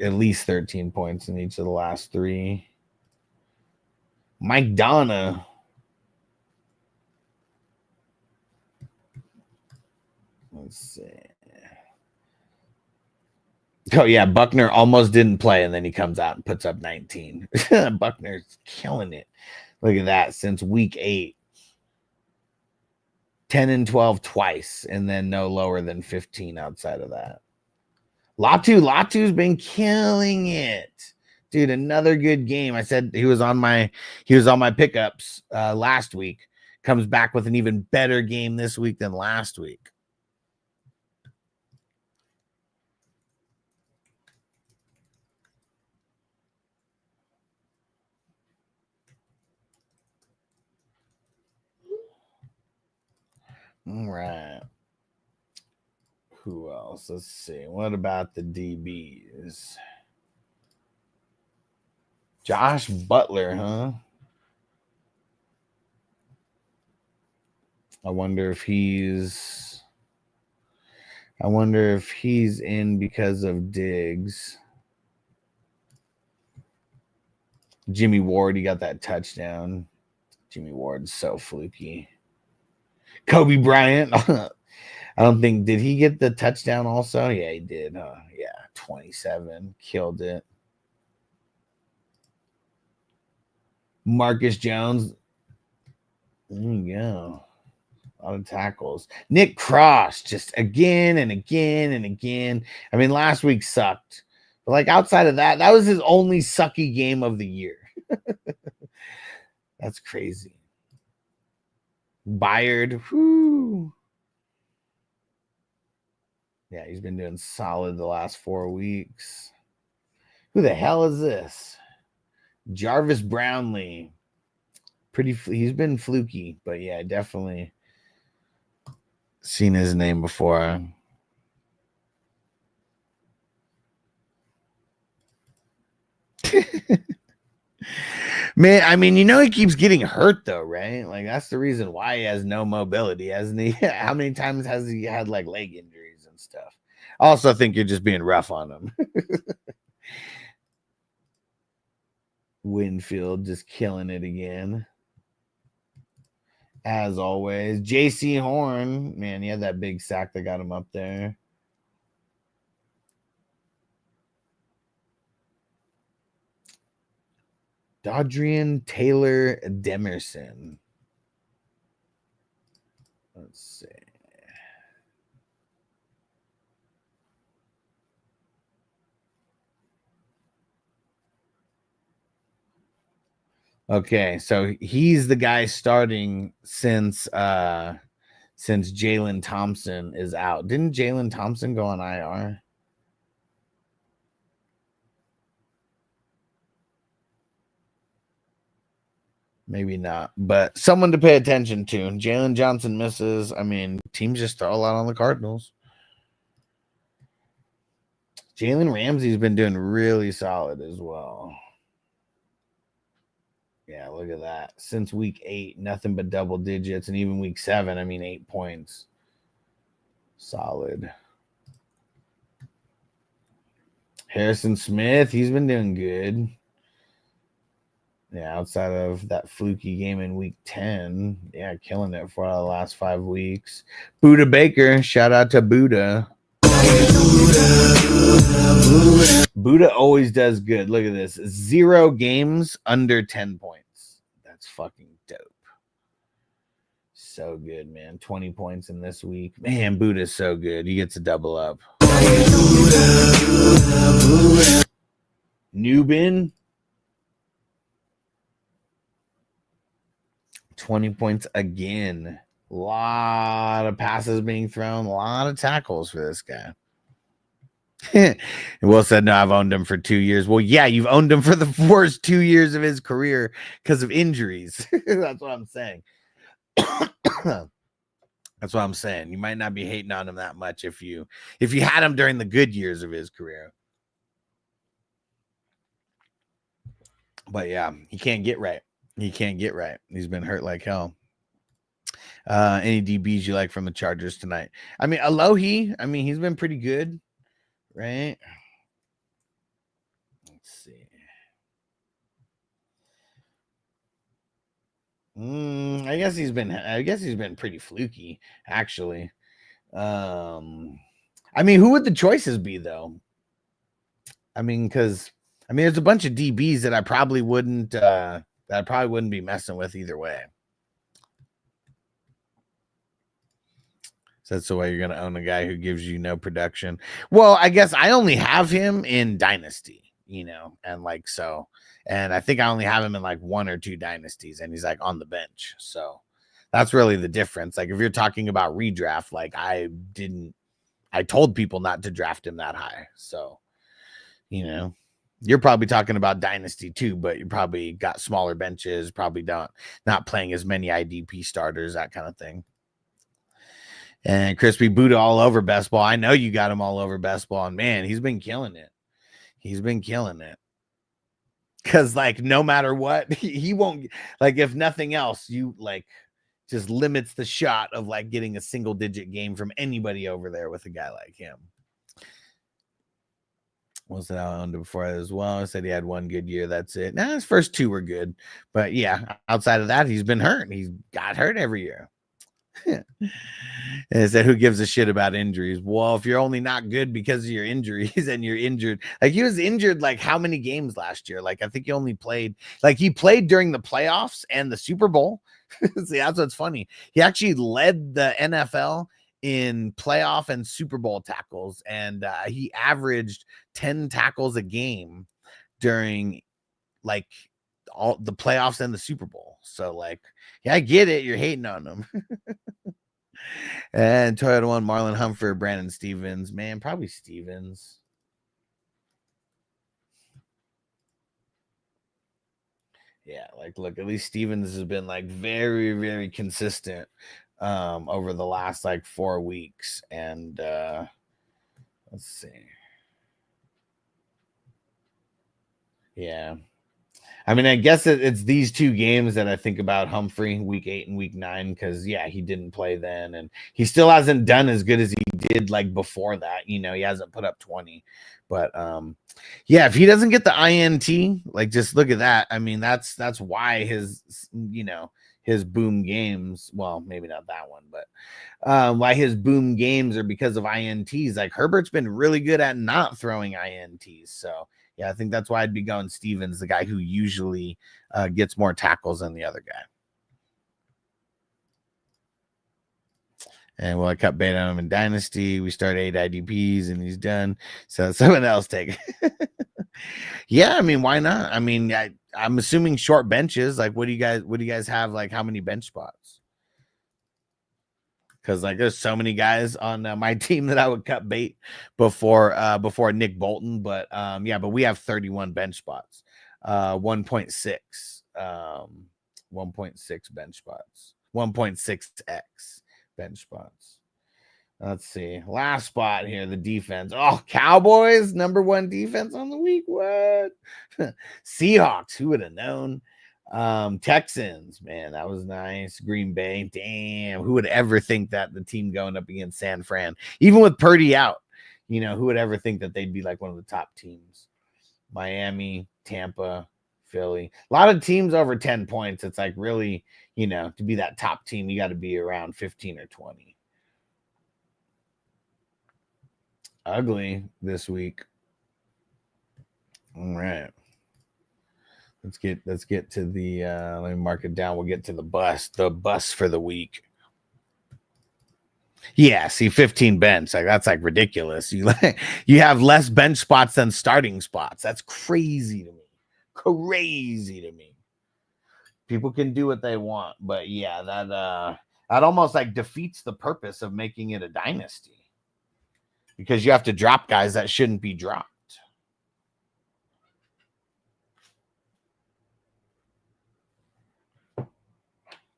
[SPEAKER 2] At least 13 points in each of the last 3. Mike Donna. Let's see. Oh, yeah, Buckner almost didn't play, and then he comes out and puts up 19. Buckner's killing it. Look at that. Since week 8. 10 and 12 twice, and then no lower than 15 outside of that. Latu's been killing it. Dude, another good game. I said he was on my pickups last week. Comes back with an even better game this week than last week. All right. Who else? Let's see. What about the DBs? Josh Butler, huh? I wonder if he's in because of Diggs. Jimmy Ward, he got that touchdown. Jimmy Ward's so fluky. Kobe Bryant. I don't think, did he get the touchdown also? Yeah, he did. Yeah, 27. Killed it. Marcus Jones. There you go. A lot of tackles. Nick Cross, just again and again and again. I mean, last week sucked. But like outside of that, that was his only sucky game of the year. That's crazy. Byard. Whoo. Yeah, he's been doing solid the last 4 weeks. Who the hell is this? Jarvis Brownlee. He's been fluky, but yeah, definitely seen his name before. Man, I mean, you know he keeps getting hurt though, right? Like that's the reason why he has no mobility, hasn't he? How many times has he had like leg injuries and stuff? I also think you're just being rough on him. Winfield just killing it again. As always. JC Horn, man, he had that big sack that got him up there. Dodrian Taylor Demerson. Let's see. Okay, so he's the guy starting since Jalen Thompson is out. Didn't Jalen Thompson go on IR? Maybe not, but someone to pay attention to. Jalen Johnson misses. I mean, teams just throw a lot on the Cardinals. Jalen Ramsey's been doing really solid as well. Yeah, look at that. Since week 8, nothing but double digits. And even week 7, I mean, 8 points. Solid. Harrison Smith, he's been doing good. Yeah, outside of that fluky game in week 10. Yeah, killing it for the last 5 weeks. Buda Baker, shout out to Buda. Buddha always does good. Look at this. 0 games under 10 points. That's fucking dope. So good, man. 20 points in this week. Man, Buddha's so good. He gets a double up. Newbin. 20 points again. A lot of passes being thrown. A lot of tackles for this guy. Will said, no, I've owned him for 2 years. Well, yeah, you've owned him for the first 2 years of his career because of injuries. That's what I'm saying. That's what I'm saying. You might not be hating on him that much if you had him during the good years of his career. But yeah, he can't get right. He can't get right. He's been hurt like hell. Any DBs you like from the Chargers tonight? I mean, Alohi, I mean, he's been pretty good, right? Let's see. I guess he's been pretty fluky, actually. I mean, who would the choices be though? I mean, because there's a bunch of DBs that I probably wouldn't be messing with either way. So that's the way you're going to own a guy who gives you no production. Well, I guess I only have him in Dynasty, and like so. And I think I only have him in like 1 or 2 dynasties, and he's like on the bench. So that's really the difference. Like if you're talking about redraft, like I told people not to draft him that high. So, you're probably talking about dynasty too, but you probably got smaller benches, probably not playing as many IDP starters, that kind of thing. And Crispy Buddha all over best ball. I know you got him all over best ball, and man, he's been killing it. Because like no matter what, he won't, like if nothing else, you like just limits the shot of like getting a single digit game from anybody over there with a guy like him. Was that I owned him before as well? I said he had 1 good year. That's it. Nah, his first 2 were good, but yeah, outside of that, he's been hurt. He's got hurt every year. And it said, who gives a shit about injuries? Well, if you're only not good because of your injuries and you're injured, like he was injured like how many games last year? Like I think he only played, like he played during the playoffs and the Super Bowl. See, that's what's funny. He actually led the NFL in playoff and Super Bowl tackles, and he averaged 10 tackles a game during like all the playoffs and the Super Bowl. So like, yeah, I get it. You're hating on him. And Toyota 1, Marlon Humphrey, Brandon Stevens. Man, probably Stevens. Yeah, like look, at least Stevens has been like very, very consistent over the last like 4 weeks. And let's see. Yeah. I mean, I guess it's these 2 games that I think about Humphrey, week 8 and week 9, because yeah, he didn't play then, and he still hasn't done as good as he did like before that. He hasn't put up 20, but yeah, if he doesn't get the INT, like just look at that. I mean, that's why his his boom games. Well, maybe not that one, but why his boom games are because of INTs. Like Herbert's been really good at not throwing INTs, so. Yeah, I think that's why I'd be going Stevens, the guy who usually gets more tackles than the other guy. And I cut bait on him in Dynasty. We start 8 IDPs and he's done. So someone else take it. Yeah, I mean, why not? I mean, I'm assuming short benches. Like, what do you guys have? Like, how many bench spots? Because like there's so many guys on my team that I would cut bait before Nick Bolton, but but we have 31 bench spots, 1.6 bench spots, 1.6x bench spots. Let's see, last spot here, the defense. Oh, Cowboys, number 1 defense on the week. What? Seahawks, who would have known? Texans, man, that was nice. Green Bay, damn, who would ever think that the team going up against San Fran, even with Purdy out, who would ever think that they'd be like one of the top teams? Miami, Tampa, Philly, a lot of teams over 10 points. It's like really, to be that top team, you got to be around 15 or 20. Ugly this week. All right. Let's get to the let me mark it down. We'll get to the bus for the week. Yeah, see 15 bench. Like that's like ridiculous. You have less bench spots than starting spots. That's crazy to me. Crazy to me. People can do what they want, but yeah, that almost like defeats the purpose of making it a dynasty. Because you have to drop guys that shouldn't be dropped.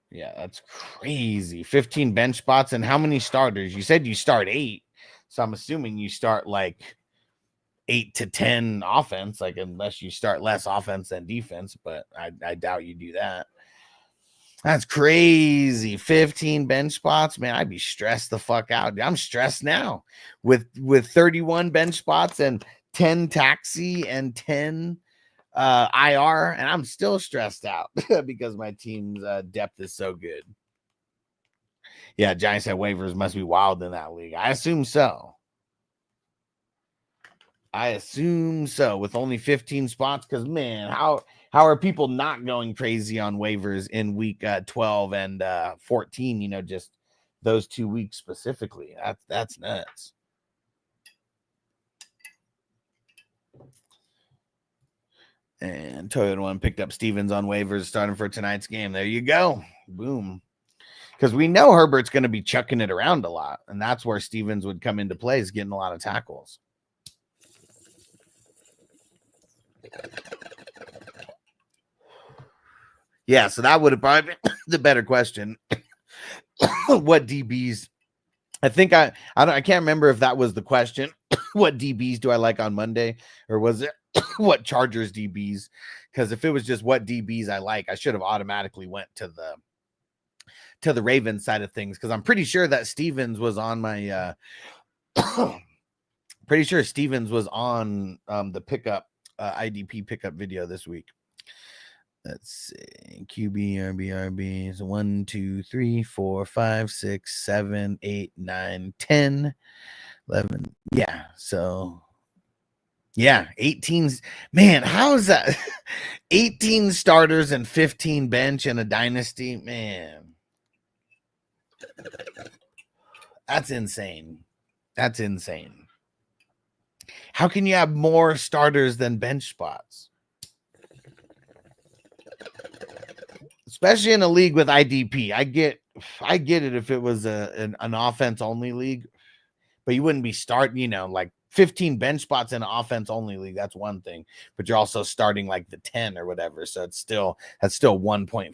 [SPEAKER 2] Yeah, that's crazy. 15 bench spots and how many starters? You said you start 8. So I'm assuming you start like 8 to 10 offense, like unless you start less offense than defense, but I doubt you do that. That's crazy. 15 bench spots, man. I'd be stressed the fuck out. I'm stressed now with 31 bench spots and 10 taxi and 10 IR, and I'm still stressed out because my team's depth is so good. Yeah, Giants at waivers must be wild in that league. I assume so. With only 15 spots, because man, how are people not going crazy on waivers in week 12 and 14? You know, just those 2 weeks specifically. That's nuts. And Toyota One picked up Stevens on waivers starting for tonight's game. There you go. Boom. Because we know Herbert's going to be chucking it around a lot. And that's where Stevens would come into play, is getting a lot of tackles. Yeah, so that would have probably been the better question. What DBs? I think I can't remember if that was the question. What DBs do I like on Monday? Or was it what Chargers DBs? Because if it was just what DBs I like, I should have automatically went to the Ravens side of things, because I'm pretty sure that Stevens was on my pretty sure Stevens was on the pickup IDP pickup video this week. Let's see. QB, RB is 1, 2, 3, 4, 5, 6, 7, 8, 9, 10, 11. Yeah, so yeah, 18. Man, how is that? 18 starters and 15 bench in a dynasty, man. That's insane. That's insane. How can you have more starters than bench spots? Especially in a league with IDP. I get it if it was an offense only league, but you wouldn't be starting, like 15 bench spots in an offense only league. That's one thing, but you're also starting like the 10 or whatever. So that's still 1.5,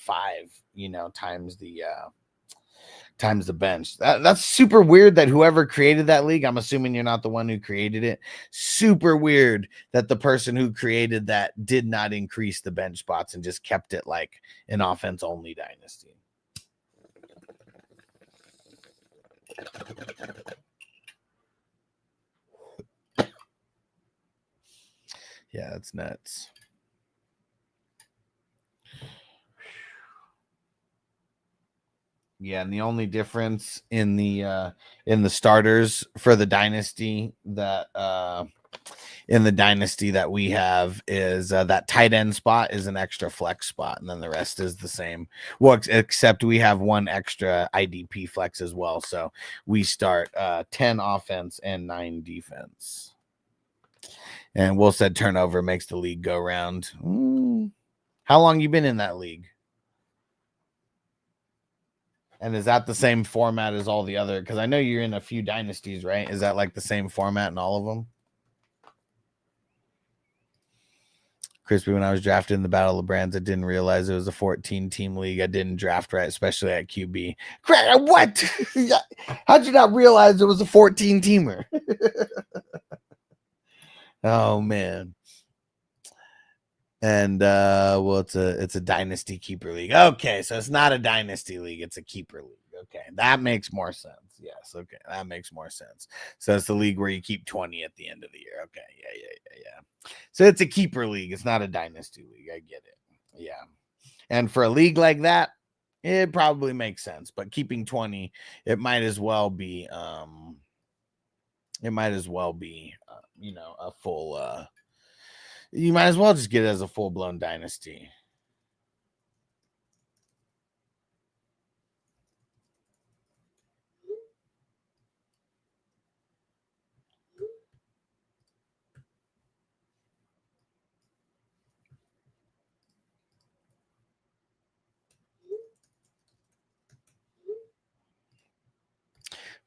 [SPEAKER 2] times the bench. That's super weird that whoever created that league, I'm assuming you're not the one who created it. Super weird that the person who created that did not increase the bench spots and just kept it like an offense only dynasty. Yeah, that's nuts. Yeah, and the only difference in the starters for the dynasty that we have is that tight end spot is an extra flex spot, and then the rest is the same. Well, except we have one extra IDP flex as well, so we start 10 offense and 9 defense. And Will said turnover makes the league go round. How long you been in that league? And is that the same format as all the other? Because I know you're in a few dynasties, right? Is that like the same format in all of them? Crispy, when I was drafted in the Battle of the Brands, I didn't realize it was a 14-team league. I didn't draft right, especially at QB. What? How'd you not realize it was a 14-teamer? Oh, man. And it's a dynasty keeper league. Okay, so it's not a dynasty league, it's a keeper league. Okay, that makes more sense. Yes, okay, that makes more sense. So it's the league where you keep 20 at the end of the year. Okay, yeah. So it's a keeper league, it's not a dynasty league. I get it. Yeah. And for a league like that, it probably makes sense, but keeping 20, it might as well be a full You might as well just get it as a full-blown dynasty.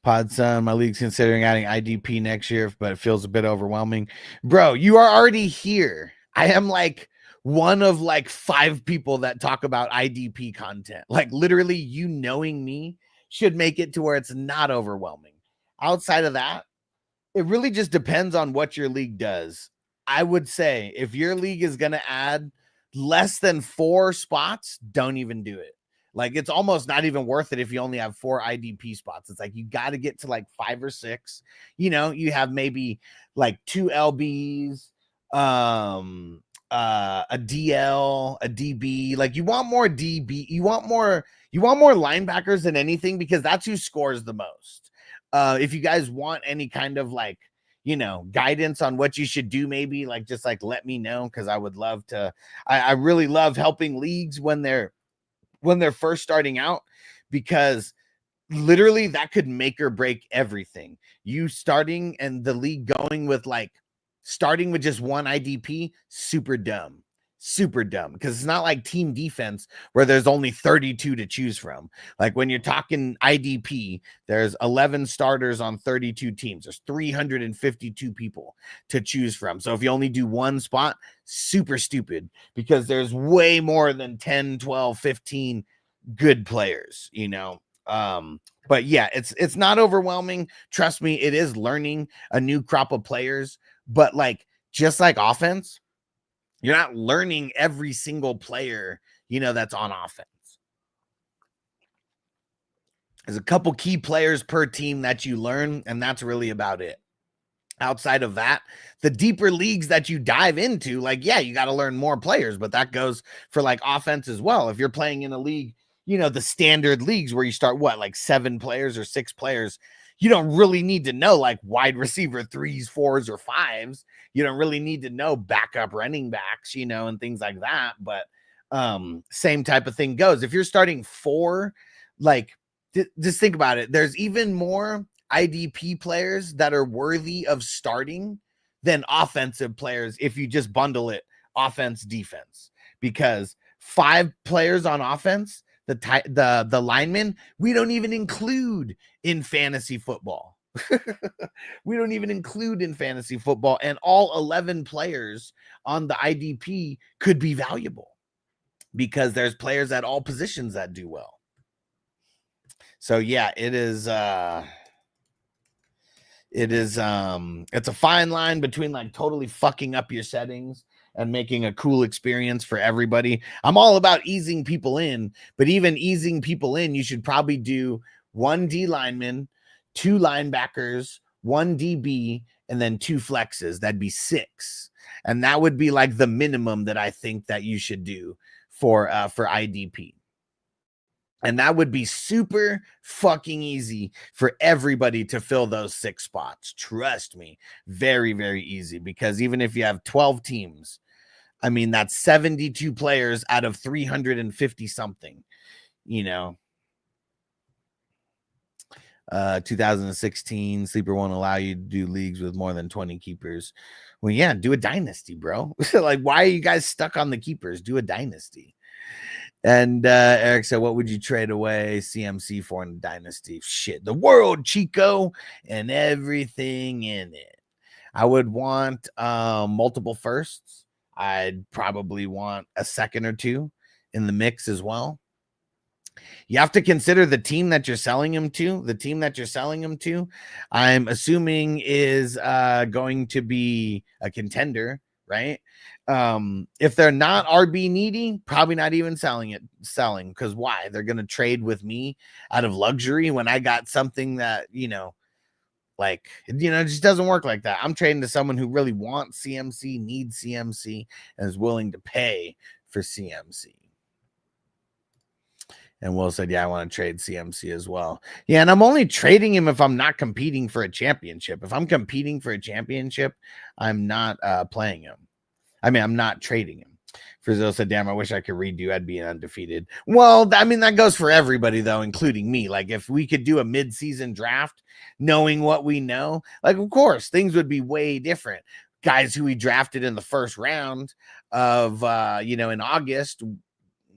[SPEAKER 2] Podson, my league's considering adding IDP next year, but it feels a bit overwhelming. Bro, you are already here. I am like one of like 5 people that talk about IDP content. Like literally, you knowing me should make it to where it's not overwhelming. Outside of that, it really just depends on what your league does. I would say if your league is going to add less than 4 spots, don't even do it. Like it's almost not even worth it if you only have 4 IDP spots. It's like you got to get to like 5 or 6. You know, you have maybe like 2 LBs, a DL, a DB. Like you want more DB, you want more linebackers than anything because that's who scores the most. If you guys want any kind of like, you know, guidance on what you should do, maybe like just like let me know, because I would love to. I really love helping leagues when they're first starting out, because literally that could make or break everything. You starting and the league going with like starting with just 1 IDP, super dumb, because it's not like team defense where there's only 32 to choose from. Like when you're talking IDP, there's 11 starters on 32 teams. There's 352 people to choose from. So if you only do 1 spot, super stupid, because there's way more than 10, 12, 15 good players, you know. But yeah, it's not overwhelming. Trust me, it is learning a new crop of players, but like just like offense, you're not learning every single player, you know, that's on offense. There's a couple key players per team that you learn, and that's really about it. Outside of that, the deeper leagues that you dive into, like, yeah, you got to learn more players, but that goes for like offense as well. If you're playing in a league, you know, the standard leagues where you start like 7 players or 6 players, you don't really need to know like wide receiver 3s, 4s, or 5s. You don't really need to know backup running backs, you know, and things like that. But same type of thing goes. If you're starting 4, like just think about it. There's even more IDP players that are worthy of starting than offensive players if you just bundle it offense, defense, because 5 players on offense, the linemen, we don't even include in fantasy football. We don't even include in fantasy football, and all 11 players on the IDP could be valuable because there's players at all positions that do well. So yeah, it's a fine line between like totally fucking up your settings and making a cool experience for everybody. I'm all about easing people in, but even easing people in, you should probably do 1 D lineman, 2 linebackers, 1 DB, and then 2 flexes. That'd be 6. And that would be like the minimum that I think that you should do for IDP. And that would be super fucking easy for everybody to fill those 6 spots. Trust me. Very, very easy. Because even if you have 12 teams, I mean, that's 72 players out of 350 something, you know. 2016, Sleeper won't allow you to do leagues with more than 20 keepers. Well, yeah, do a dynasty, bro. Like, why are you guys stuck on the keepers? Do a dynasty. And Eric said, what would you trade away CMC for in a dynasty? Shit, the world, Chico, and everything in it. I would want multiple firsts. I'd probably want a second or 2 in the mix as well. You have to consider the team that you're selling him to. The team that you're selling him to, I'm assuming, is going to be a contender, right? If they're not RB needy, probably not even selling, because why? They're going to trade with me out of luxury when I got something that, you know, like, you know, it just doesn't work like that. I'm trading to someone who really wants CMC, needs CMC, and is willing to pay for CMC. And Will said, yeah, I want to trade CMC as well. Yeah, and I'm only trading him if I'm not competing for a championship. If I'm competing for a championship, I'm not playing him. I mean, I'm not trading him. Frizzle said, damn, I wish I could redo. I'd be undefeated. Well, I mean, that goes for everybody, though, including me. Like, if we could do a mid-season draft, knowing what we know, like, of course, things would be way different. Guys who we drafted in the first round of, in August,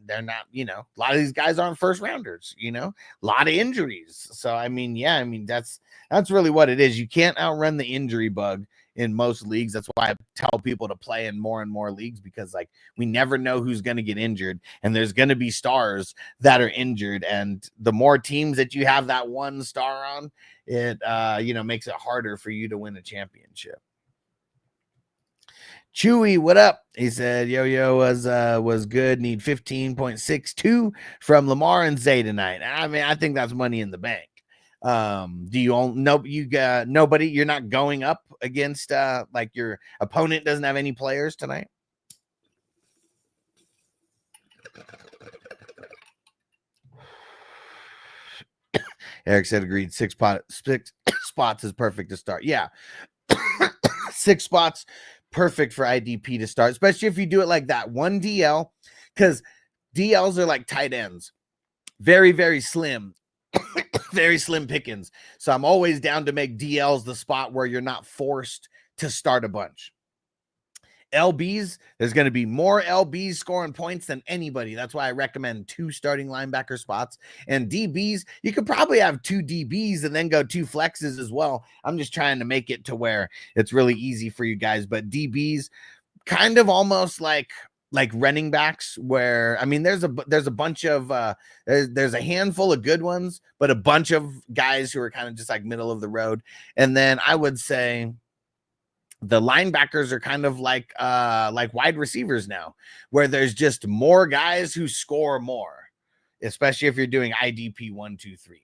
[SPEAKER 2] they're not, a lot of these guys aren't first rounders, a lot of injuries. So, I mean, yeah, that's really what it is. You can't outrun the injury bug in most leagues. That's why I tell people to play in more and more leagues, because like we never know who's going to get injured, and there's going to be stars that are injured. And the more teams that you have that one star on, it, makes it harder for you to win a championship. Chewy, what up? He said, Yo was good. Need 15.62 from Lamar and Zay tonight. I mean, I think that's money in the bank. Do you own you got nobody? You're not going up against like your opponent doesn't have any players tonight? Eric said agreed. Six spots is perfect to start. Yeah. 6 spots, perfect for IDP to start, especially if you do it like that. One DL, because DLs are like tight ends. Very, very slim. Very slim pickings. So I'm always down to make DLs the spot where you're not forced to start a bunch. LBs, there's going to be more LBs scoring points than anybody. That's why I recommend 2 starting linebacker spots. And DBs, you could probably have 2 DBs and then go 2 flexes as well. I'm just trying to make it to where it's really easy for you guys. But DBs, kind of almost like running backs, where I mean there's a bunch of there's a handful of good ones, but a bunch of guys who are kind of just like middle of the road. And then I would say the linebackers are kind of like wide receivers now, where there's just more guys who score more, especially if you're doing IDP 1, 2, 3.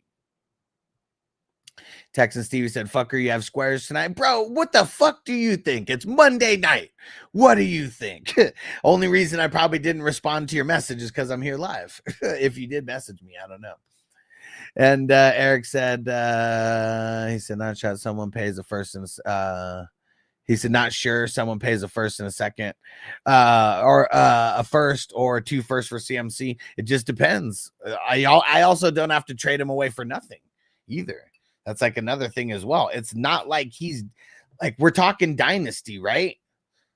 [SPEAKER 2] Texan Stevie said, fucker, you have squares tonight. Bro, what the fuck do you think? It's Monday night. What do you think? Only reason I probably didn't respond to your message is because I'm here live. If you did message me, I don't know. And Eric said, he said, not sure someone pays the first and he said, not sure someone pays a first and a second, or a first or 2 firsts for CMC. It just depends. I also don't have to trade him away for nothing either. That's like another thing as well. It's not like he's like, we're talking dynasty, right?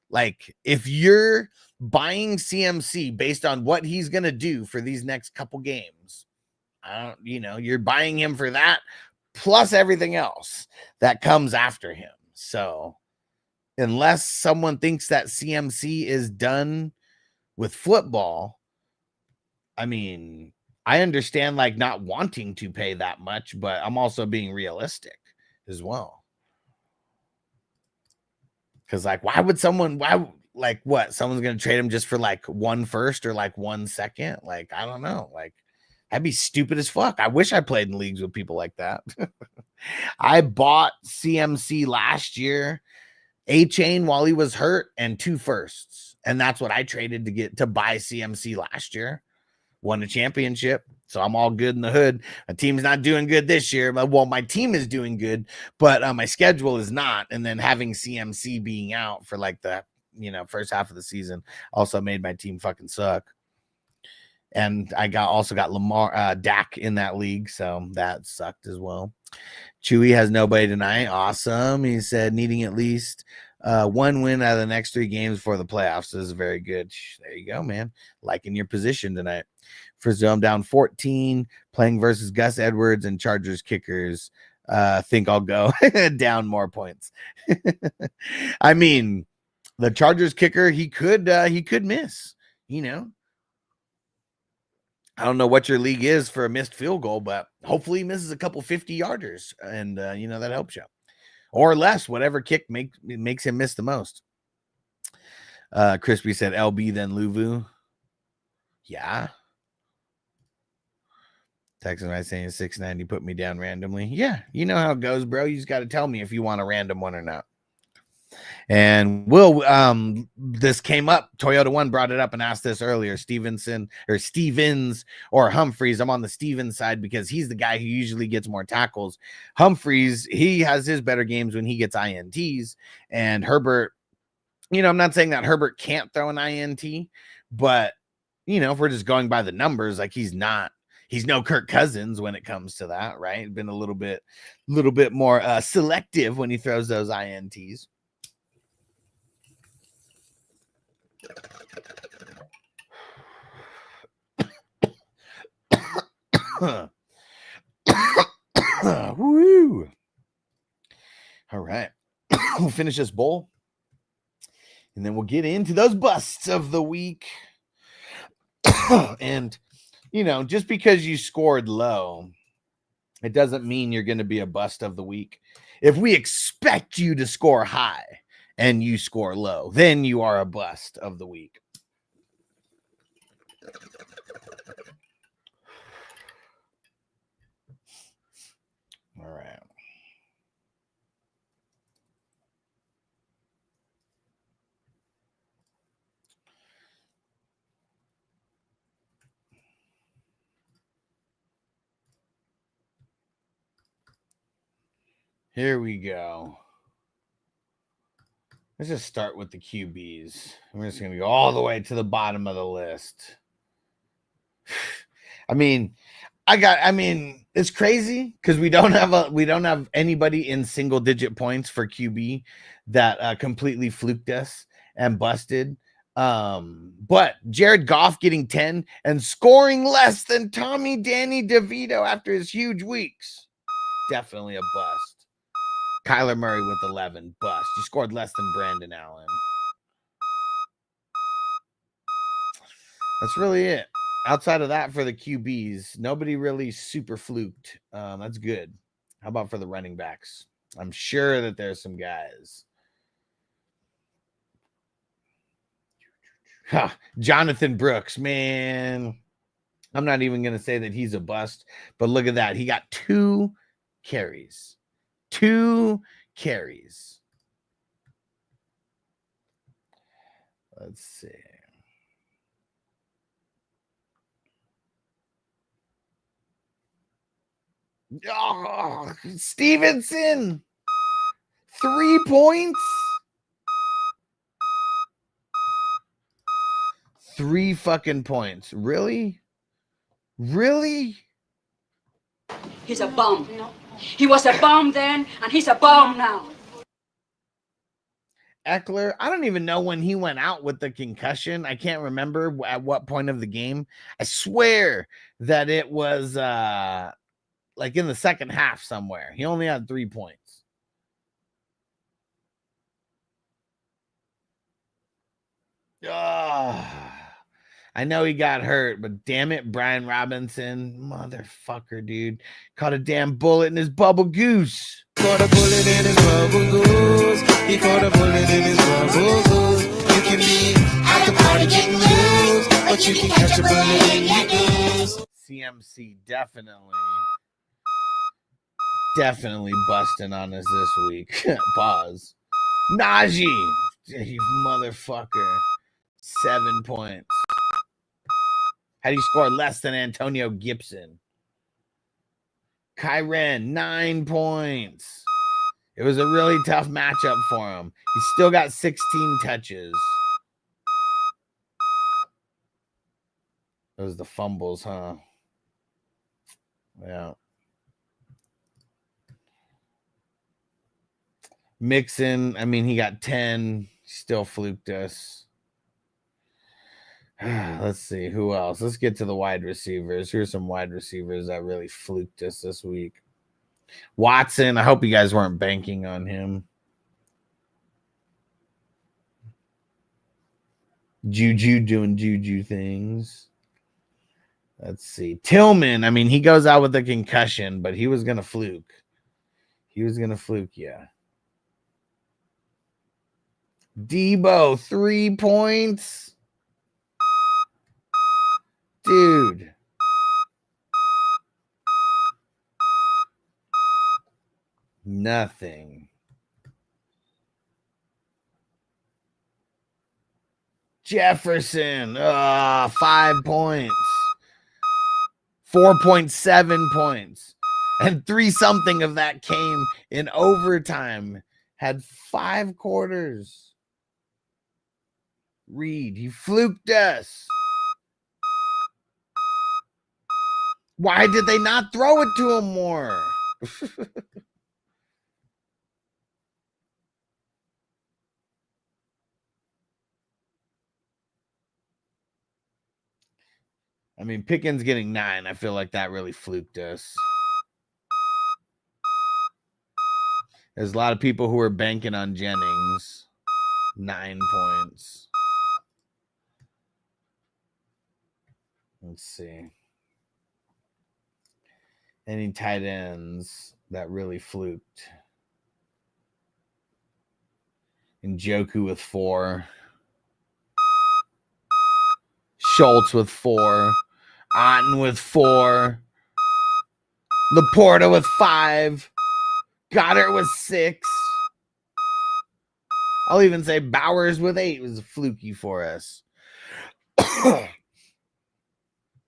[SPEAKER 2] Like if you're buying CMC based on what he's going to do for these next couple games, you're buying him for that plus everything else that comes after him. So unless someone thinks that CMC is done with football, I mean, I understand like not wanting to pay that much, but I'm also being realistic as well. Because like, someone's going to trade him just for like 1 first or like 1 second? Like, I don't know. Like, that'd be stupid as fuck. I wish I played in leagues with people like that. I bought CMC last year, A-Chain while he was hurt, and 2 firsts. And that's what I traded to buy CMC last year. Won a championship, so I'm all good in the hood. My team's not doing good this year, but well, my team is doing good, but my schedule is not. And then having CMC being out for like the first half of the season also made my team fucking suck. And I also got Lamar Dak in that league, so that sucked as well. Chewy has nobody tonight. Awesome. He said needing at least 1 win out of the next 3 games for the playoffs. This is very good. There you go, man. Liking your position tonight. Frizzo, I'm down 14, playing versus Gus Edwards and Chargers kickers. Think I'll go down more points. I mean, the Chargers kicker, he could miss, I don't know what your league is for a missed field goal, but hopefully he misses a couple 50-yarders, and that helps you. Or less, whatever kick makes him miss the most. Crispy said LB, then Luvu. Yeah. Texan right saying 690 put me down randomly. Yeah, you know how it goes, bro. You just got to tell me if you want a random one or not. And this came up. Toyota One brought it up and asked this earlier. Stevens or Humphreys. I'm on the Stevens side because he's the guy who usually gets more tackles. Humphreys, he has his better games when he gets INTs, and Herbert I'm not saying that Herbert can't throw an INT, but if we're just going by the numbers, like he's no Kirk Cousins when it comes to that, right? Been a little bit more selective when he throws those INTs. Woo! All right, we'll finish this bowl, and then we'll get into those busts of the week. And just because you scored low, it doesn't mean you're going to be a bust of the week. If we expect you to score high and you score low, then you are a bust of the week. All right. Here we go. Let's just start with the QBs. We're just going to go all the way to the bottom of the list. It's crazy because we don't have anybody in single digit points for QB that completely fluked us and busted. But Jared Goff getting 10 and scoring less than Tommy Danny DeVito after his huge weeks. Definitely a bust. Kyler Murray with 11, bust. You scored less than Brandon Allen. That's really it. Outside of that, for the QBs, nobody really super fluked. That's good. How about for the running backs? I'm sure that there's some guys. Jonathan Brooks, man. I'm not even going to say that he's a bust, but look at that. He got 2 carries. 2 carries. Let's see. Oh, Stevenson. 3 points. 3 fucking points. Really? Really?
[SPEAKER 9] He's a bum. He was a bum then, and he's a bum now.
[SPEAKER 2] Eckler, I don't even know when he went out with the concussion. I can't remember at what point of the game. I swear that it was like in the second half somewhere. He only had 3 points. I know he got hurt, but damn it, Brian Robinson, motherfucker, dude, caught a damn bullet in his bubble goose.
[SPEAKER 3] Caught a bullet in his bubble goose. He caught a bullet in his bubble goose. You can be at the party getting loose, but you can catch a bullet in your goose.
[SPEAKER 2] CMC definitely busting on us this week. Pause. Najee, you motherfucker, 7 points. How do you score less than Antonio Gibson? Kyren, 9 points. It was a really tough matchup for him. He still got 16 touches. Those the fumbles, huh? Yeah. Mixon, he got 10. Still fluked us. Let's see who else. Let's get to the wide receivers. Here's some wide receivers that really fluked us this week. Watson, I hope you guys weren't banking on him. Juju doing Juju things. Let's see. Tillman, he goes out with a concussion, but he was going to fluke. Yeah. Debo, 3 points. Dude. Nothing. Jefferson, 5 points. 4.7 points. And 3 something of that came in overtime. Had 5 quarters. Reed, he fluked us. Why did they not throw it to him more? I mean, Pickens getting 9. I feel like that really fluked us. There's a lot of people who are banking on Jennings. 9 points. Let's see. Any tight ends that really fluked? Njoku with 4. Schultz with 4. Otten with 4. Laporta with 5. Goddard with 6. I'll even say Bowers with 8 was fluky for us.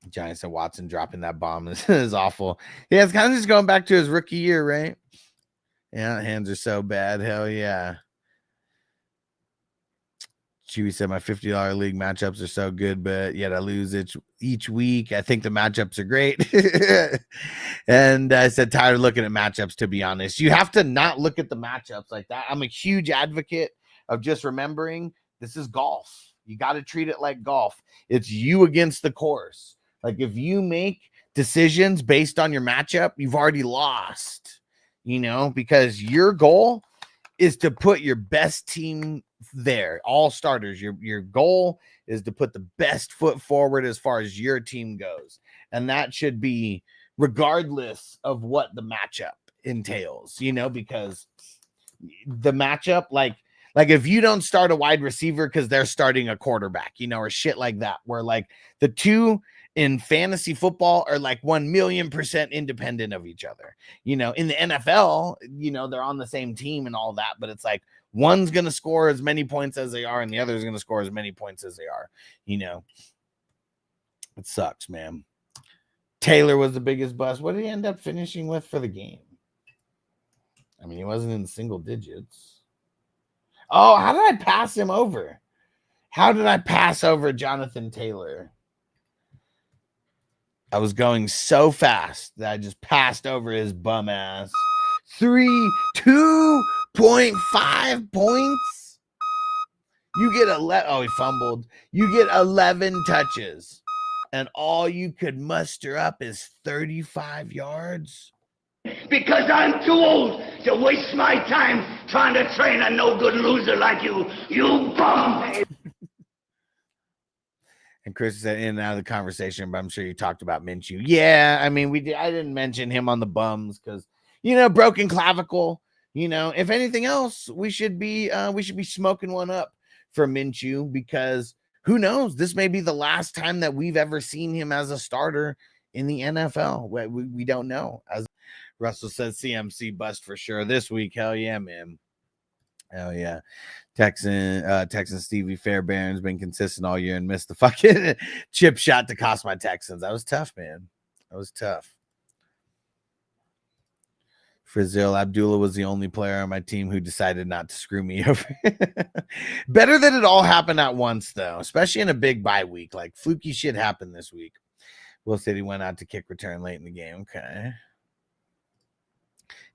[SPEAKER 2] Giants and Watson dropping that bomb is awful. Yeah, it's kind of just going back to his rookie year, right? Yeah, hands are so bad. Hell yeah. Chewy said my $50 league matchups are so good, but yet I lose each week. I think the matchups are great. And I said, tired of looking at matchups, to be honest. You have to not look at the matchups like that. I'm a huge advocate of just remembering this is golf. You got to treat it like golf. It's you against the course. Like if you make decisions based on your matchup, you've already lost, because your goal is to put your best team there, all starters. Your goal is to put the best foot forward as far as your team goes. And that should be regardless of what the matchup entails, because the matchup, like if you don't start a wide receiver because they're starting a quarterback, or shit like that, where like the two in fantasy football are like 1,000,000% independent of each other. In the NFL, they're on the same team and all that, but it's like one's going to score as many points as they are and the other is going to score as many points as they are. It sucks, man. Taylor was the biggest bust. What did he end up finishing with for the game? I mean, he wasn't in single digits. Oh, how did I pass him over? How did I pass over Jonathan Taylor? I was going so fast that I just passed over his bum ass. 2.5 points. You get 11. Oh, he fumbled. You get 11 touches, and all you could muster up is 35 yards.
[SPEAKER 1] Because I'm too old to waste my time trying to train a no-good loser like you bum.
[SPEAKER 2] And Chris said in and out of the conversation, but I'm sure you talked about Minshew. Yeah, I mean, I didn't mention him on the bums because, broken clavicle. If anything else, we should be smoking one up for Minshew because who knows? This may be the last time that we've ever seen him as a starter in the NFL. We don't know. As Russell says, CMC bust for sure this week. Hell yeah, man. Hell yeah. Texan Stevie Fairbairn's been consistent all year and missed the fucking chip shot to cost my Texans. That was tough, man. That was tough. Frizil Abdullah was the only player on my team who decided not to screw me over. Better that it all happened at once, though, especially in a big bye week. Like fluky shit happened this week. Will said he went out to kick return late in the game. Okay.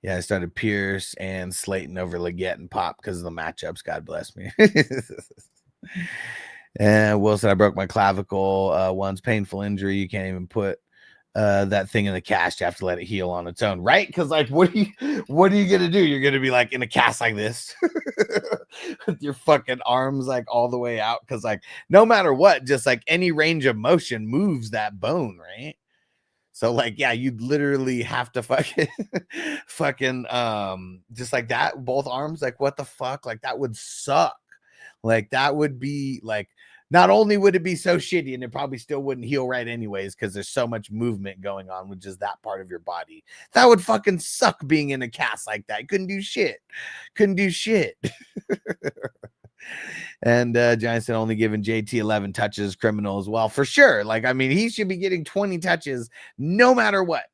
[SPEAKER 2] Yeah, I started Pierce and Slayton over Leggett and Pop because of the matchups. God bless me. And Will said I broke my clavicle once. Painful injury. You can't even put that thing in the cast. You have to let it heal on its own, right? Because like, what are you gonna do? You're gonna be like in a cast like this with your fucking arms like all the way out. Because like, no matter what, just like any range of motion moves that bone, right? So like, yeah, you'd literally have to fucking just like that, both arms. Like, what the fuck? Like, that would suck. Like, that would be like, not only would it be so shitty, and it probably still wouldn't heal right anyways, because there's so much movement going on with just that part of your body. That would fucking suck being in a cast like that. Couldn't do shit. And Giants said only giving JT 11 touches criminal as well, for sure. Like, I mean, he should be getting 20 touches no matter what.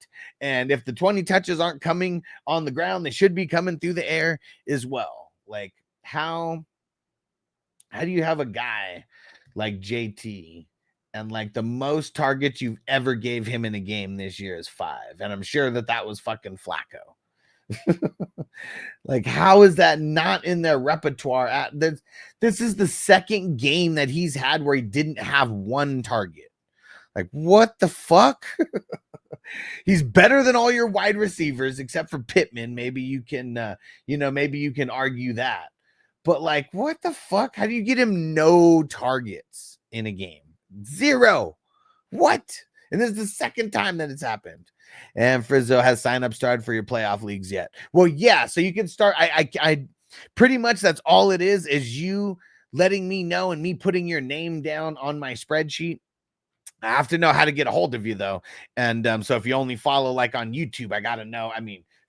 [SPEAKER 2] And if the 20 touches aren't coming on the ground, they should be coming through the air as well. Like, how How do you have a guy like JT and like the most targets you've ever gave him in a game this year is 5? And I'm sure that was fucking Flacco. Like, how is that not in their repertoire? This is the second game that he's had where he didn't have 1 target. Like, what the fuck? He's better than all your wide receivers except for Pittman. Maybe you can, maybe you can argue that. But like, what the fuck? How do you get him no targets in a game? 0. What? And this is the second time that it's happened. And Frizzo, has sign up started for your playoff leagues yet? Well, yeah. So you can start. I pretty much that's all it is you letting me know and me putting your name down on my spreadsheet. I have to know how to get a hold of you though. And so if you only follow like on YouTube, I got to know,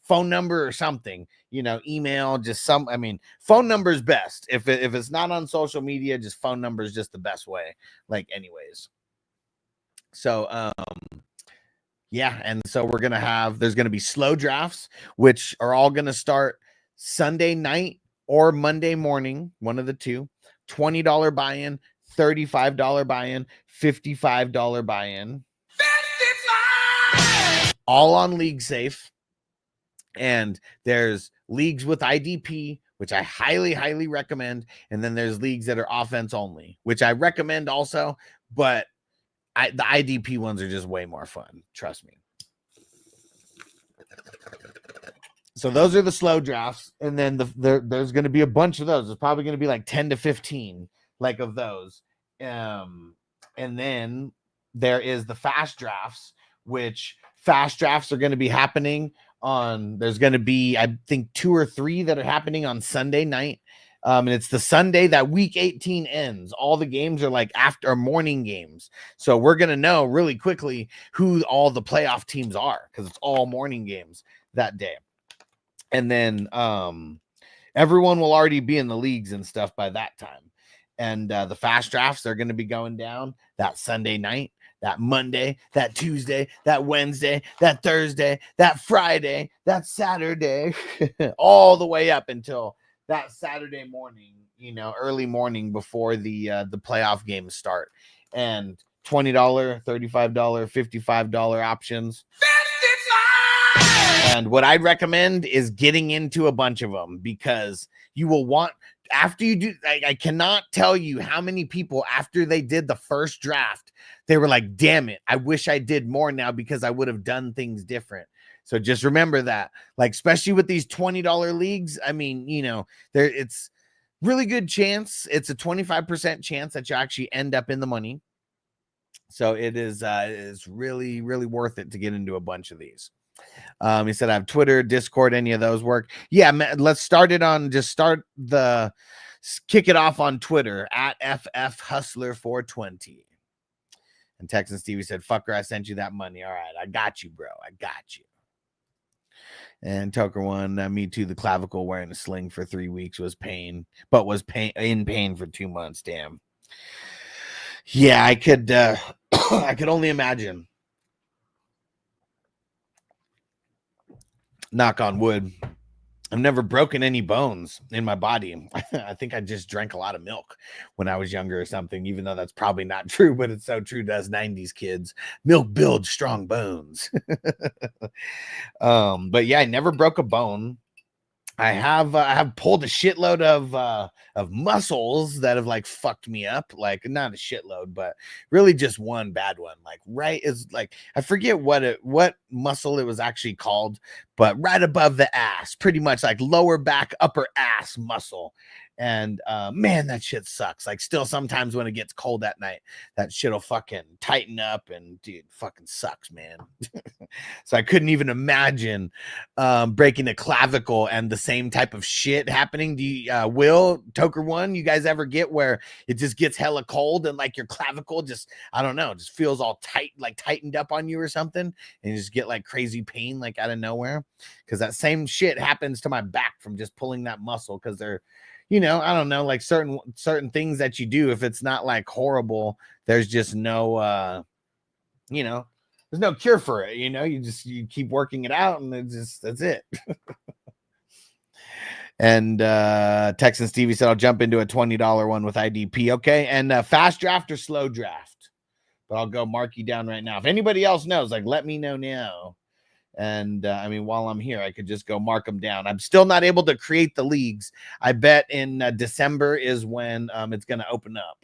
[SPEAKER 2] phone number or something, email, just phone number is best. If it's not on social media, just phone number is just the best way. Like anyways. So, yeah. And so there's going to be slow drafts, which are all going to start Sunday night or Monday morning. One of the two. $20 buy-in, $35 buy-in, $55 buy-in. 55! All on League Safe. And there's leagues with IDP, which I highly, highly recommend. And then there's leagues that are offense only, which I recommend also. But the IDP ones are just way more fun. Trust me. So those are the slow drafts. And then there's going to be a bunch of those. There's probably going to be like 10 to 15 like of those. And then there is the fast drafts, which fast drafts are going to be happening there's going to be, I think 2 or 3 that are happening on Sunday night. And it's the Sunday that week 18 ends. All the games are like after morning games. So we're going to know really quickly who all the playoff teams are because it's all morning games that day. And then everyone will already be in the leagues and stuff by that time. And the fast drafts are going to be going down that Sunday night, that Monday, that Tuesday, that Wednesday, that Thursday, that Friday, that Saturday, all the way up until that Saturday morning, early morning before the playoff games start. And $20, $35, $55 options. 55! And what I'd recommend is getting into a bunch of them because you will want, after you do, I cannot tell you how many people after they did the first draft, they were like, damn it, I wish I did more now because I would have done things different. So just remember that, like, especially with these $20 leagues, it's really good chance. It's a 25% chance that you actually end up in the money. So it is really, really worth it to get into a bunch of these. He said, I have Twitter, Discord, any of those work? Yeah, let's kick it off on Twitter at FFHustler420. And Texan Stevie said, fucker, I sent you that money. All right, I got you, bro. I got you. And Toker one, me too. The clavicle wearing a sling for 3 weeks was in pain for 2 months. Damn. Yeah, I could I could only imagine. Knock on wood. I've never broken any bones in my body. I think I just drank a lot of milk when I was younger or something, even though that's probably not true, but it's so true to us 90s kids. Milk builds strong bones. But yeah, I never broke a bone. I have pulled a shitload of muscles that have like fucked me up, like not a shitload, but really just one bad one. Like right is like I forget what muscle it was actually called, but right above the ass, pretty much like lower back, upper ass muscle. And man, that shit sucks. Like still sometimes when it gets cold at night, that shit'll fucking tighten up and dude, fucking sucks, man. So I couldn't even imagine breaking a clavicle and the same type of shit happening. Do you, Will, Toker one, you guys ever get where it just gets hella cold and like your clavicle just, I don't know, just feels all tight, like tightened up on you or something, and you just get like crazy pain like out of nowhere? Because that same shit happens to my back from just pulling that muscle because they're, I don't know, like certain things that you do, if it's not like horrible, there's just no, there's no cure for it. You keep working it out and that's it. And Texan Stevie said, I'll jump into a $20 one with IDP. Okay. And fast draft or slow draft? But I'll go mark you down right now. If anybody else knows, like, let me know now. And I mean, while I'm here, I could just go mark them down. I'm still not able to create the leagues. I bet in December is when it's going to open up.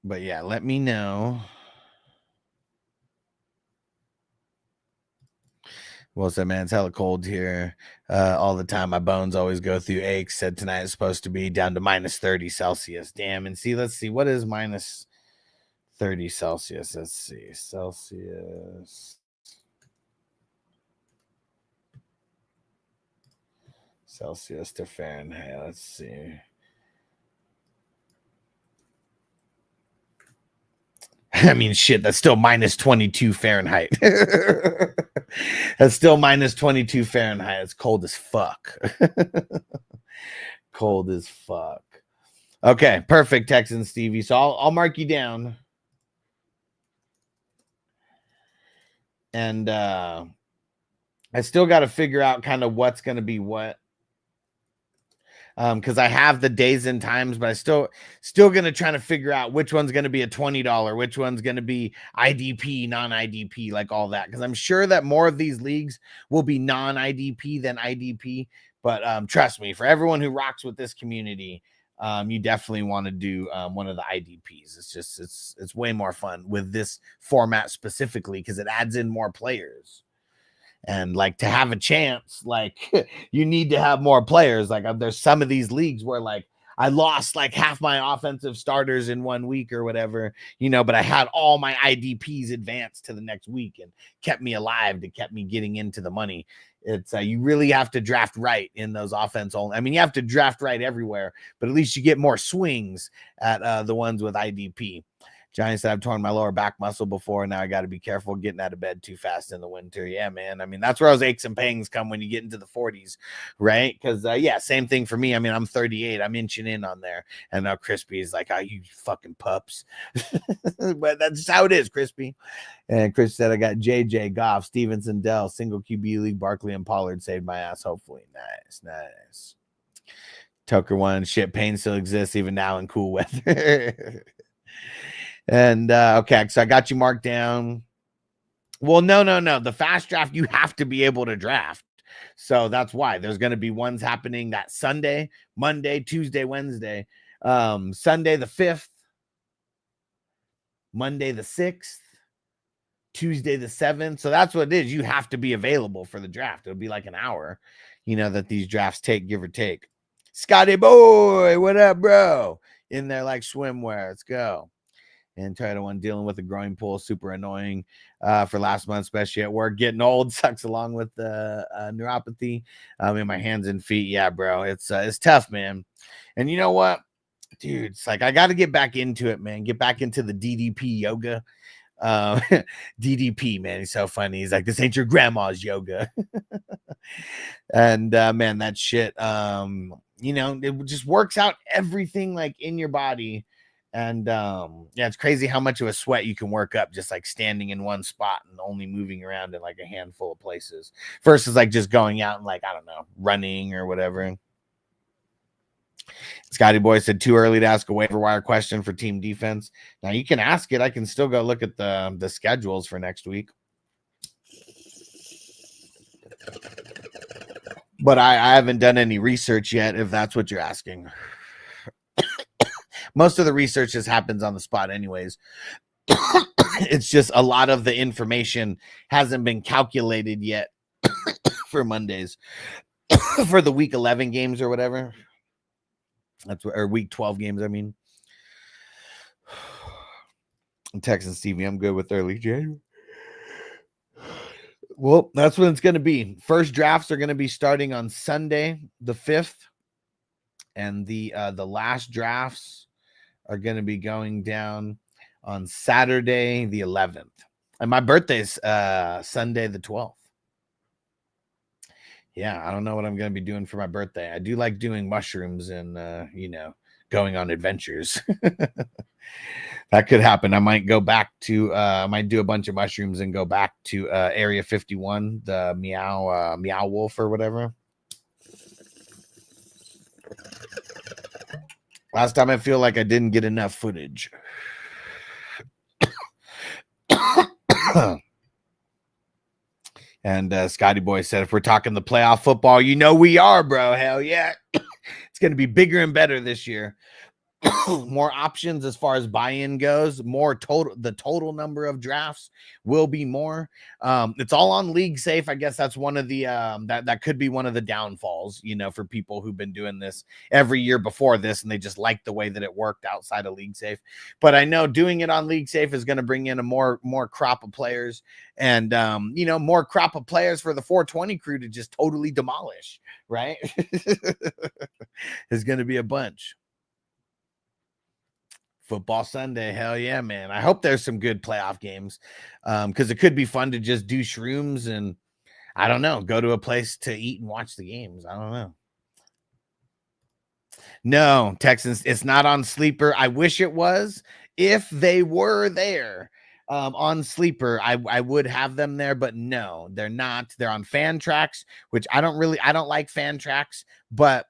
[SPEAKER 2] But yeah, let me know. Well said, man. It's hella cold here all the time. My bones always go through aches. Said tonight is supposed to be down to minus 30 Celsius. Damn. And see, let's see. What is minus 30 Celsius? Let's see. Celsius. Celsius to Fahrenheit. Let's see. I mean, shit, that's still minus 22 Fahrenheit. That's still minus 22 Fahrenheit. It's cold as fuck. Cold as fuck. Okay, perfect, Texan Stevie. So I'll mark you down. And I still got to figure out kind of what's going to be what. Because I have the days and times, but I still gonna try to figure out which one's gonna be a $20, which one's gonna be IDP, non-IDP, like all that. Because I'm sure that more of these leagues will be non-IDP than IDP. But trust me, for everyone who rocks with this community, you definitely want to do one of the IDPs. It's just it's way more fun with this format specifically because it adds in more players. And like to have a chance, like you need to have more players. Like there's some of these leagues where like I lost like half my offensive starters in 1 week or whatever, you know, but I had all my IDPs advanced to the next week and kept me alive to kept me getting into the money. It's you really have to draft right in those offense only. I mean, you have to draft right everywhere, but at least you get more swings at the ones with IDP. Johnny said, I've torn my lower back muscle before. And now I got to be careful getting out of bed too fast in the winter. Yeah, man. I mean, that's where those aches and pangs come when you get into the 40s, right? Because, yeah, same thing for me. I mean, I'm 38. I'm inching in on there. And now Crispy is like, oh, you fucking pups. But that's how it is, Crispy. And Chris said, I got JJ, Goff, Stevenson, Dell, single QB league, Barkley, and Pollard saved my ass, hopefully. Nice. Tucker one, shit, pain still exists even now in cool weather. And okay, so I got you marked down. Well, no. The fast draft, you have to be able to draft. So that's why there's going to be ones happening that Sunday, Monday, Tuesday, Wednesday, Sunday the 5th, Monday the 6th, Tuesday the 7th. So that's what it is. You have to be available for the draft. It'll be like an hour, you know, that these drafts take, give or take. Scotty boy, what up, bro? In there like swimwear. Let's go. And title one, dealing with a growing pull, super annoying for last month, especially at work. Getting old sucks along with the neuropathy in my hands and feet. Yeah, bro, it's tough, man. And you know what, dude? It's like I got to get back into it, man. Get back into the DDP yoga. DDP, man, he's so funny. He's like, this ain't your grandma's yoga. And man, that shit, you know, it just works out everything like in your body. And yeah, it's crazy how much of a sweat you can work up just like standing in one spot and only moving around in like a handful of places versus like just going out and like, I don't know, running or whatever. Scotty Boy said too early to ask a waiver wire question for team defense. Now you can ask it. I can still go look at the schedules for next week. But I haven't done any research yet, if that's what you're asking. Most of the research just happens on the spot anyways. It's just a lot of the information hasn't been calculated yet for Mondays for the week 11 games or whatever. That's what, or week 12 games, I mean. I'm texting Stevie, I'm good with early January. Well, that's what it's going to be. First drafts are going to be starting on Sunday, the 5th. And the last drafts are going to be going down on Saturday, the 11th. And my birthday's Sunday, the 12th. Yeah, I don't know what I'm going to be doing for my birthday. I do like doing mushrooms and, you know, going on adventures. That could happen. I might go back to I might do a bunch of mushrooms and go back to Area 51, the Meow Wolf or whatever. Last time I feel like I didn't get enough footage. And Scotty Boy said, if we're talking the playoff football, you know we are, bro. Hell yeah. It's going to be bigger and better this year. More options as far as buy-in goes, the total number of drafts will be more. It's all on League Safe. I guess that's one of the that could be one of the downfalls, you know, for people who've been doing this every year before this and they just like the way that it worked outside of League Safe. But I know doing it on League Safe is going to bring in a more crop of players and you know, more crop of players for the 420 crew to just totally demolish, right? There's going to be a bunch. Football Sunday, hell yeah, man. I hope there's some good playoff games because it could be fun to just do shrooms and, I don't know, go to a place to eat and watch the games. I don't know. No, Texans, it's not on Sleeper. I wish it was. If they were there on Sleeper, I would have them there, but no, they're not. They're on Fan Tracks, which I don't like Fan Tracks, but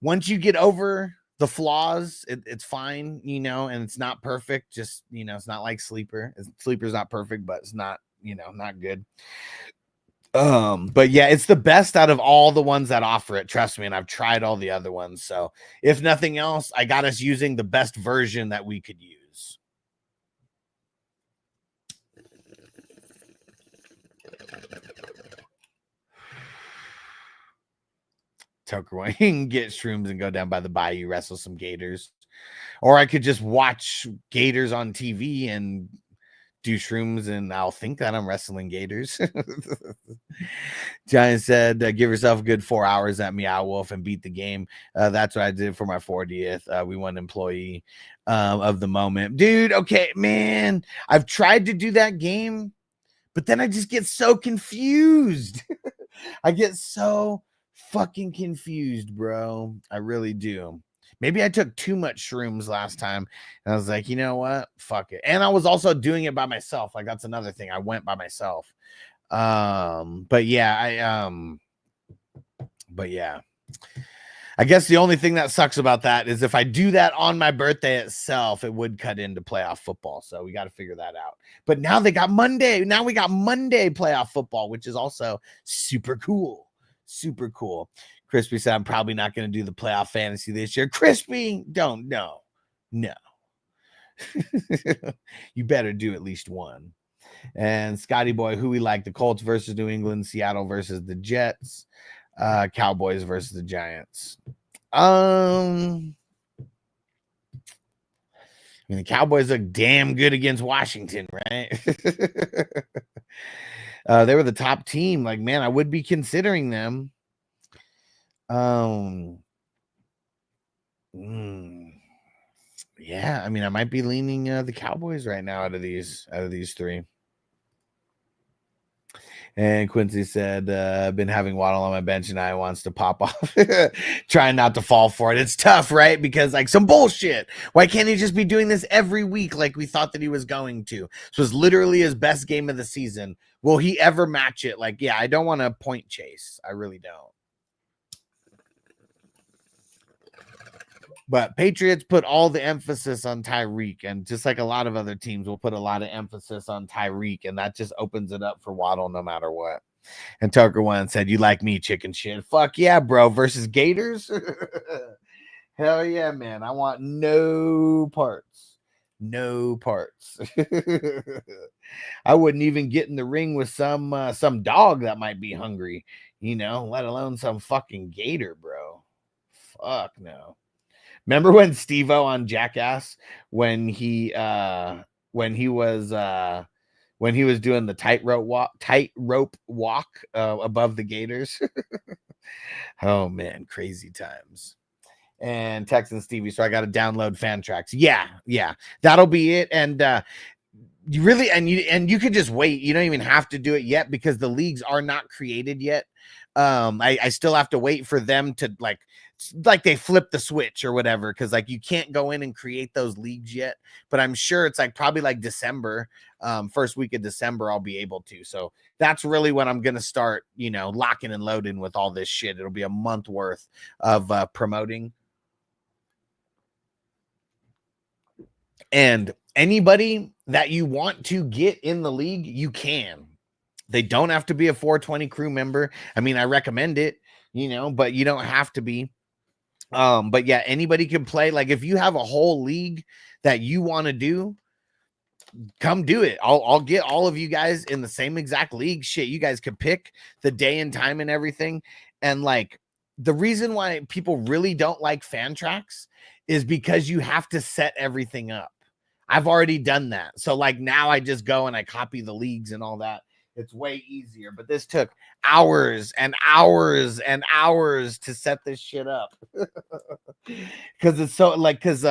[SPEAKER 2] once you get over the flaws, it's fine, you know, and it's not perfect. Just, you know, it's not like Sleeper. Sleeper's not perfect, but it's not, you know, not good. But yeah, it's the best out of all the ones that offer it. Trust me, and I've tried all the other ones. So if nothing else, I got us using the best version that we could use. Tucker, you can get shrooms and go down by the bayou, wrestle some gators. Or I could just watch gators on TV and do shrooms, and I'll think that I'm wrestling gators. Giant said, give yourself a good 4 hours at Meow Wolf and beat the game. That's what I did for my 40th. We won employee of the moment. Dude, okay, man. I've tried to do that game, but then I just get so confused. I get so fucking confused, bro. I really do. Maybe I took too much shrooms last time and I was like, you know what, fuck it. And I was also doing it by myself. Like, that's another thing. I went by myself. But yeah, I guess the only thing that sucks about that is if I do that on my birthday itself, it would cut into playoff football. So we got to figure that out. But now they got Monday. Now we got Monday playoff football, which is also super cool. Super cool. Crispy said, I'm probably not going to do the playoff fantasy this year. Crispy, don't. No. You better do at least one. And Scotty Boy, who we like, the Colts versus New England, Seattle versus the Jets, Cowboys versus the Giants. I mean, the Cowboys look damn good against Washington, right? They were the top team. Like, man, I would be considering them. Yeah, I mean, I might be leaning the Cowboys right now out of these three. And Quincy said, I've been having Waddle on my bench and I wants to pop off. Trying not to fall for it. It's tough, right? Because, like, some bullshit. Why can't he just be doing this every week like we thought that he was going to? This was literally his best game of the season. Will he ever match it? Like, yeah, I don't want to point chase. I really don't. But Patriots put all the emphasis on Tyreek, and just like a lot of other teams will put a lot of emphasis on Tyreek, and that just opens it up for Waddle no matter what. And Tucker One said, you like me, chicken shit. Fuck yeah, bro. Versus Gators? Hell yeah, man. I want no parts. No parts. I wouldn't even get in the ring with some dog that might be hungry, you know, let alone some fucking gator, bro. Fuck no. Remember when Steve-O on Jackass, when he was doing the tightrope walk above the gators? Oh man, crazy times. And Texan Stevie, so I got to download Fan Tracks. Yeah, that'll be it. And you really, and you could just wait. You don't even have to do it yet because the leagues are not created yet. I still have to wait for them to like they flip the switch or whatever, because like you can't go in and create those leagues yet, but I'm sure it's like probably like December, first week of December I'll be able to. So that's really when I'm gonna start, you know, locking and loading with all this shit. It'll be a month worth of promoting. And anybody that you want to get in the league, you can. They don't have to be a 420 crew member. I mean, I recommend it, you know, but you don't have to be. But yeah, anybody can play. Like if you have a whole league that you want to do, come do it. I'll get all of you guys in the same exact league. Shit, you guys can pick the day and time and everything. And like the reason why people really don't like fan tracks is because you have to set everything up. I've already done that. So like now I just go and I copy the leagues and all that. It's way easier, but this took hours and hours and hours to set this shit up. Because it's so like, because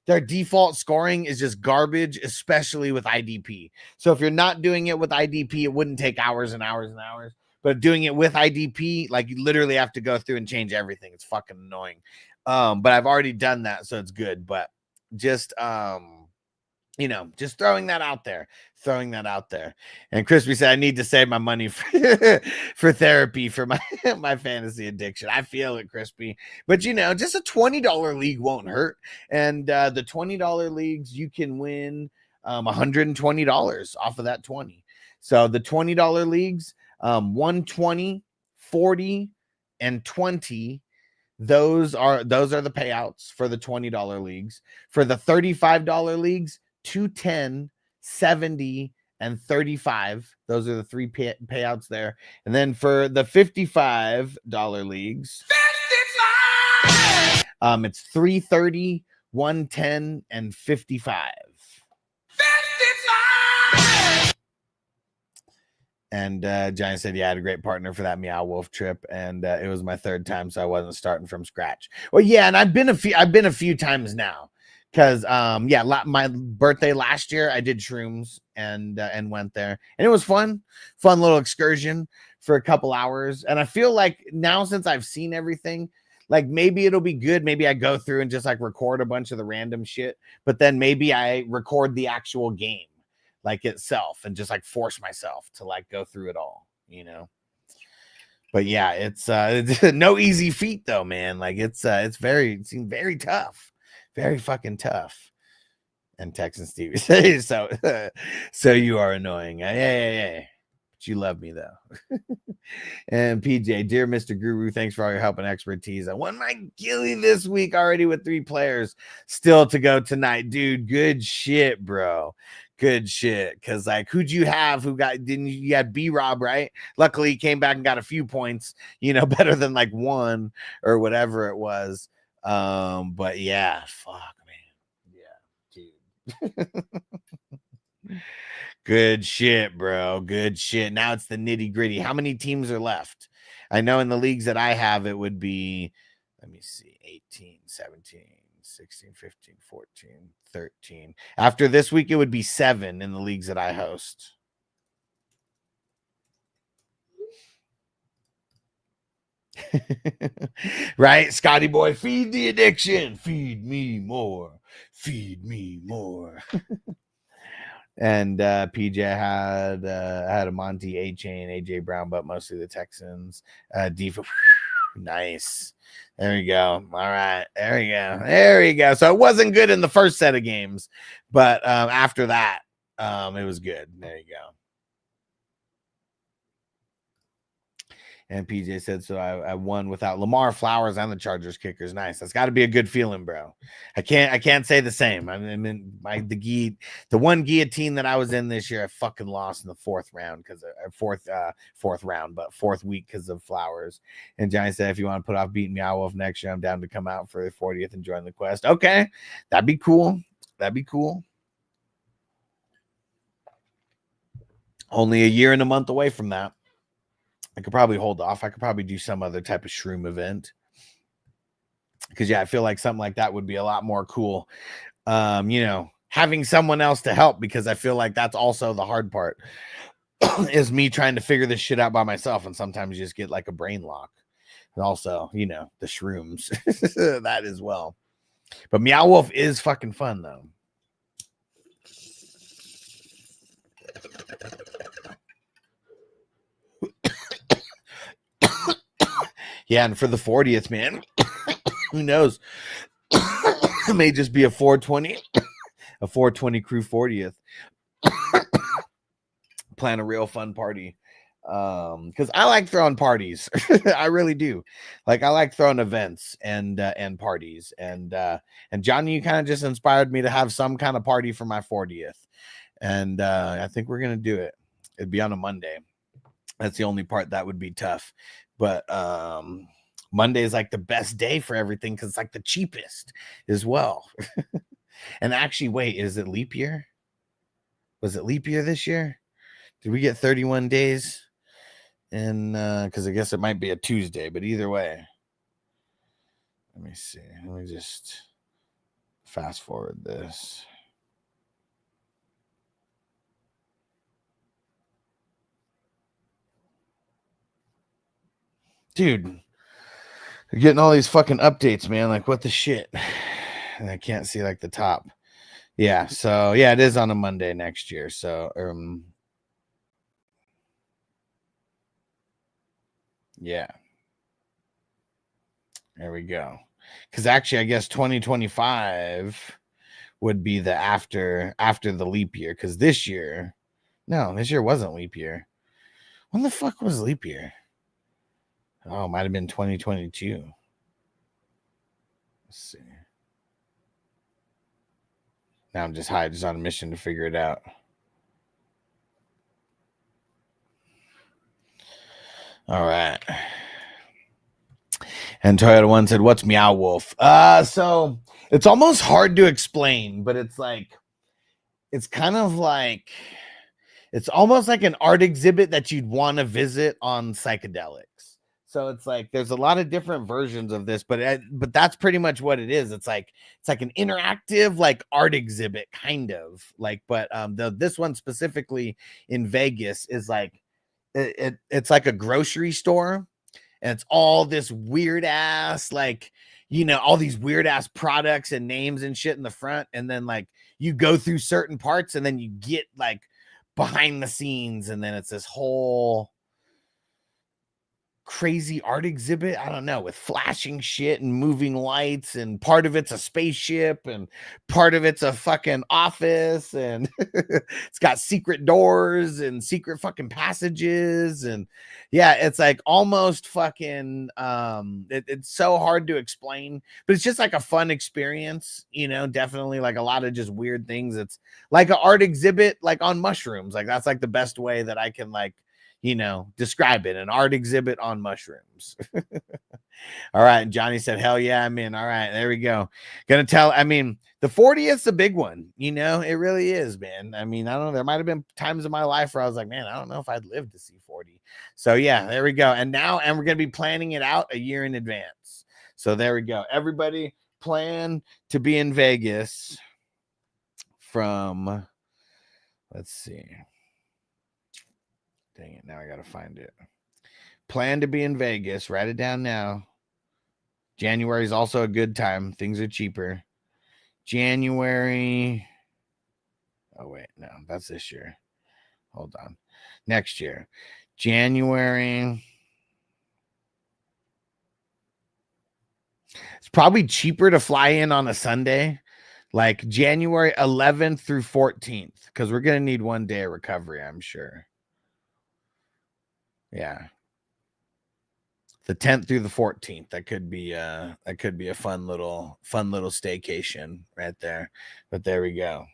[SPEAKER 2] their default scoring is just garbage, especially with IDP. So if you're not doing it with IDP, it wouldn't take hours and hours and hours. But doing it with IDP, like you literally have to go through and change everything. It's fucking annoying. But I've already done that, so it's good. But just you know, just throwing that out there. And Crispy said, I need to save my money for therapy for my my fantasy addiction. I feel it, Crispy. But you know, just a $20 league won't hurt. And the $20 leagues, you can win $120 off of that 20. So the $20 leagues, 120, 40, and 20. Those are the payouts for the $20 leagues. For the $35 leagues, 210, 70, and 35. Those are the three payouts there. And then for the $55 leagues, 55! It's 330, 110, and 55. 55! And Giant said, yeah, I had a great partner for that Meow Wolf trip, and it was my third time, so I wasn't starting from scratch. Well, yeah, and I've been a few times now. Because yeah, my birthday last year I did shrooms and went there, and it was fun little excursion for a couple hours. And I feel like now, since I've seen everything, like maybe it'll be good. Maybe I go through and just like record a bunch of the random shit, but then maybe I record the actual game like itself and just like force myself to like go through it all, you know. But yeah, it's no easy feat though, man. Like it seems very tough. Very fucking tough. And Texan Stevie says, so you are annoying. Yeah. But you love me though. And PJ, dear Mr. Guru, thanks for all your help and expertise. I won my Gilly this week already with 3 players still to go tonight. Dude, good shit, bro. Good shit. Cause like who'd you have you had B-Rob, right? Luckily he came back and got a few points, you know, better than like 1 or whatever it was. But yeah, fuck, man. Yeah, dude. Good shit, bro. Good shit. Now it's the nitty gritty. How many teams are left? I know in the leagues that I have, it would be, let me see, 18, 17, 16, 15, 14, 13. After this week, it would be 7 in the leagues that I host. Right, Scotty boy, feed the addiction, feed me more. And PJ had a Monty, A-Chain, AJ Brown, but mostly the Texans. Nice. There we go. All right, there we go. So it wasn't good in the first set of games, but after that, it was good. There you go. And PJ said, so I won without Lamar, Flowers, and the Chargers kickers. Nice. That's got to be a good feeling, bro. I can't say the same. I mean, the one guillotine that I was in this year, I fucking lost in the 4th round because fourth week because of Flowers. And Johnny said, if you want to put off beating Meow Wolf next year, I'm down to come out for the 40th and join the quest. Okay, that'd be cool. Only a year and a month away from that. I could probably hold off. I could probably do some other type of shroom event. Because, yeah, I feel like something like that would be a lot more cool. You know, having someone else to help, because I feel like that's also the hard part. is me trying to figure this shit out by myself. And sometimes you just get like a brain lock. And also, you know, the shrooms, that as well. But Meow Wolf is fucking fun though. Yeah, and for the 40th, man, who knows? It may just be a 420, a 420 crew 40th. Plan a real fun party. Because I like throwing parties. I really do. Like I like throwing events and parties. And Johnny, you kind of just inspired me to have some kind of party for my 40th. And I think we're gonna do it. It'd be on a Monday. That's the only part that would be tough. But Monday is like the best day for everything because it's like the cheapest as well. And actually, wait, is it leap year? Was it leap year this year? Did we get 31 days? And because I guess it might be a Tuesday, but either way. Let me see. Let me just fast forward this. Dude, you're getting all these fucking updates, man. Like, what the shit? And I can't see like the top. Yeah, so yeah, it is on a Monday next year. So yeah. There we go. Because actually, I guess 2025 would be the after the leap year. Because this year wasn't leap year. When the fuck was leap year? Oh, it might have been 2022. Let's see. Now I'm just high, just on a mission to figure it out. All right. And Toyota One said, "What's Meow Wolf?" So it's almost hard to explain, but it's like, it's kind of like, it's almost like an art exhibit that you'd want to visit on psychedelics. So it's like there's a lot of different versions of this, but that's pretty much what it is. It's like an interactive like art exhibit kind of like, but this one specifically in Vegas is like it's like a grocery store, and it's all this weird ass like, you know, all these weird ass products and names and shit in the front, and then like you go through certain parts and then you get like behind the scenes, and then it's this whole crazy art exhibit, I don't know, with flashing shit and moving lights, and part of it's a spaceship and part of it's a fucking office, and it's got secret doors and secret fucking passages, and yeah, it's like almost fucking it's so hard to explain, but it's just like a fun experience, you know, definitely like a lot of just weird things. It's like an art exhibit like on mushrooms. Like that's like the best way that I can like, you know, describe it, an art exhibit on mushrooms. All right. And Johnny said, hell yeah, I'm in. All right, there we go. Gonna tell, I mean, the 40th a big one, you know, it really is, man. I mean, I don't know, there might have been times in my life where I was like, man, I don't know if I'd live to see 40. So yeah, there we go. And we're gonna be planning it out a year in advance. So there we go. Everybody plan to be in Vegas from, let's see. Dang it, now I gotta find it. Plan to be in Vegas. Write it down now. January is also a good time. Things are cheaper. January. Oh, wait, no, that's this year. Hold on. Next year. January. It's probably cheaper to fly in on a Sunday, like January 11th through 14th, because we're gonna need 1 day of recovery, I'm sure. Yeah, the 10th through the 14th. That could be a fun little staycation right there. But there we go.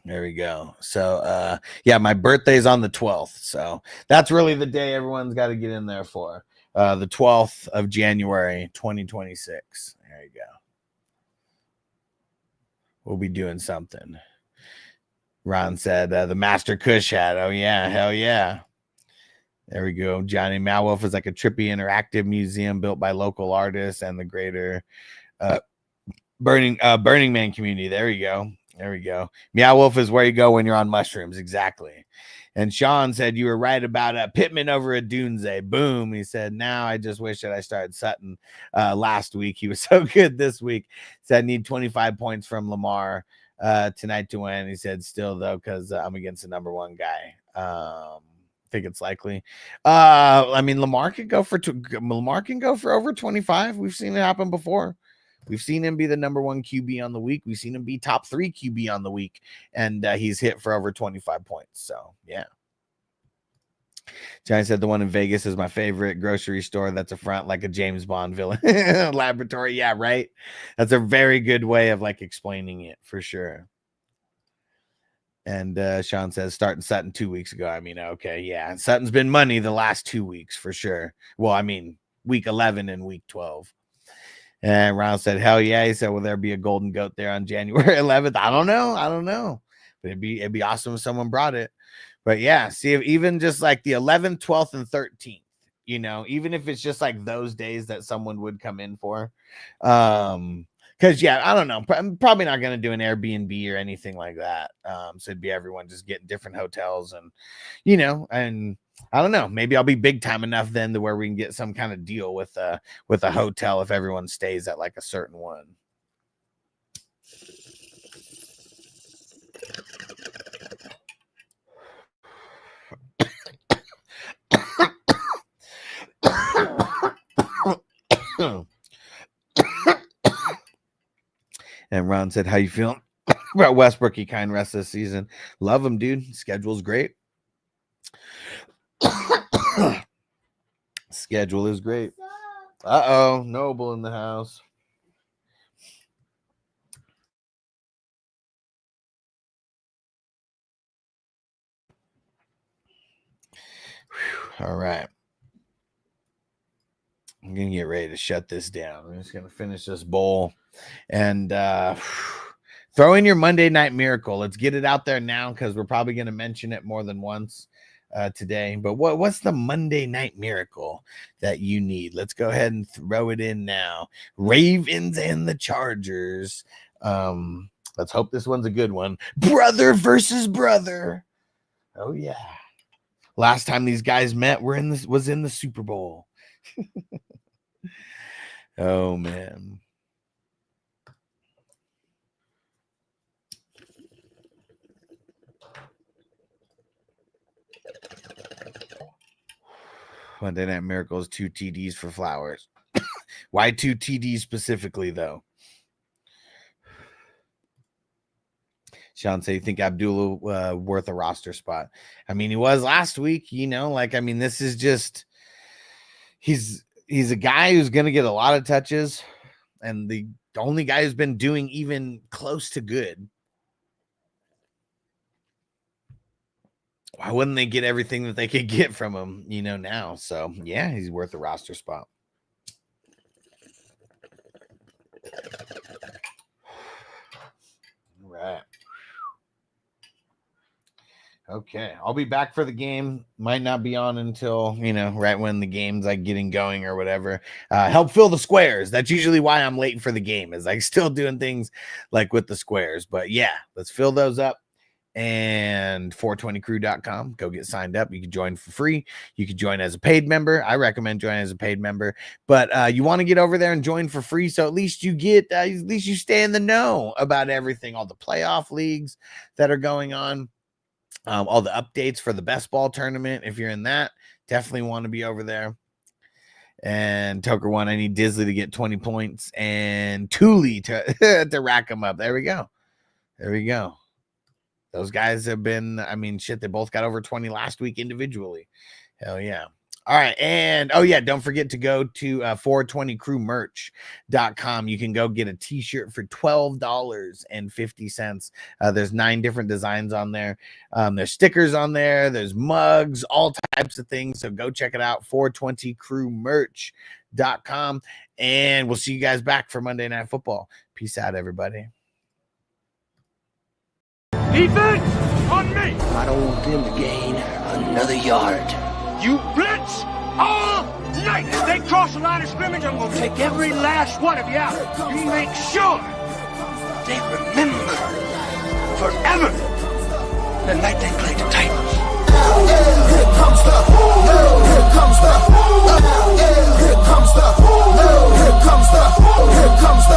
[SPEAKER 2] There we go. So yeah, my birthday's on the 12th. So that's really the day everyone's got to get in there for. The 12th of January, 2026. There you go. We'll be doing something. Ron said the Master Kush hat. Oh yeah, hell yeah. There we go. Johnny Meow Wolf is like a trippy interactive museum built by local artists and the greater Burning Man community. There we go. There we go. Meow Wolf is where you go when you're on mushrooms. Exactly. And Sean said, you were right about Pittman over Adunze. Boom. He said, now I just wish that I started Sutton last week. He was so good this week. Said, I need 25 points from Lamar tonight to win. He said, still, though, because I'm against the number one guy. Think it's likely. I mean, Lamar can go for over 25. We've seen it happen before. We've seen him be the number one QB on the week. We've seen him be top 3 QB on the week, and he's hit for over 25 points. So, yeah. Johnny said the one in Vegas is my favorite grocery store. That's a front like a James Bond villain. Laboratory. Yeah, right. That's a very good way of like explaining it for sure. And Sean says starting Sutton 2 weeks ago. I mean, okay, yeah. Sutton's been money the last 2 weeks for sure. Well, I mean, week 11 and week 12. And Ron said, hell yeah. He said, will there be a golden goat there on January 11th? I don't know. But it'd be awesome if someone brought it. But yeah, see if even just like the 11th, 12th, and 13th, you know, even if it's just like those days that someone would come in for. Because yeah, I don't know. I'm probably not going to do an Airbnb or anything like that. So it'd be everyone just getting different hotels and, you know, and I don't know. Maybe I'll be big time enough then to where we can get some kind of deal with a hotel if everyone stays at like a certain one. And Ron said, how you feeling about Westbrook? He kind of rest this season. Love him, dude. Schedule's great. Schedule is great. Uh-oh, Noble in the house. Whew. All right. I'm going to get ready to shut this down. I'm just going to finish this bowl and throw in your Monday Night Miracle. Let's get it out there now because we're probably going to mention it more than once today. But what's the Monday Night Miracle that you need? Let's go ahead and throw it in now. Ravens and the Chargers. Let's hope this one's a good one. Brother versus brother. Oh, yeah. Last time these guys met was in the Super Bowl. Oh, man. Monday Night Miracles, 2 TDs for Flowers. Why 2 TDs specifically, though? Sean say, you think Abdullah worth a roster spot? I mean, he was last week, you know, like, I mean, this is just, he's a guy who's going to get a lot of touches and the only guy who's been doing even close to good. Why wouldn't they get everything that they could get from him, you know, now? So, yeah, he's worth a roster spot. All right. Okay, I'll be back for the game. Might not be on until, you know, right when the game's like getting going or whatever. Help fill the squares. That's usually why I'm late for the game, is like still doing things like with the squares. But yeah, let's fill those up. And 420crew.com. Go get signed up. You can join for free. You can join as a paid member. I recommend joining as a paid member. But you want to get over there and join for free, so at least you get at least you stay in the know about everything, all the playoff leagues that are going on. All the updates for the best ball tournament. If you're in that, definitely want to be over there. And Toker one, I need Disley to get 20 points and Thule to rack them up. There we go. There we go. Those guys have been, I mean, shit, they both got over 20 last week individually. Hell yeah. All right. And oh yeah, don't forget to go to 420crewmerch.com. You can go get a t-shirt for $12.50. There's 9 different designs on there. There's stickers on there. There's mugs, all types of things. So go check it out. 420crewmerch.com. And we'll see you guys back for Monday Night Football. Peace out, everybody.
[SPEAKER 6] Defense on me.
[SPEAKER 1] I don't want them to gain another yard.
[SPEAKER 6] You blitz all night. If they cross the line of scrimmage, I'm going to take every last one of you out. You make sure they remember forever the night they played the Titans.
[SPEAKER 3] Here comes the, here comes the, here comes the, here comes the, here comes the.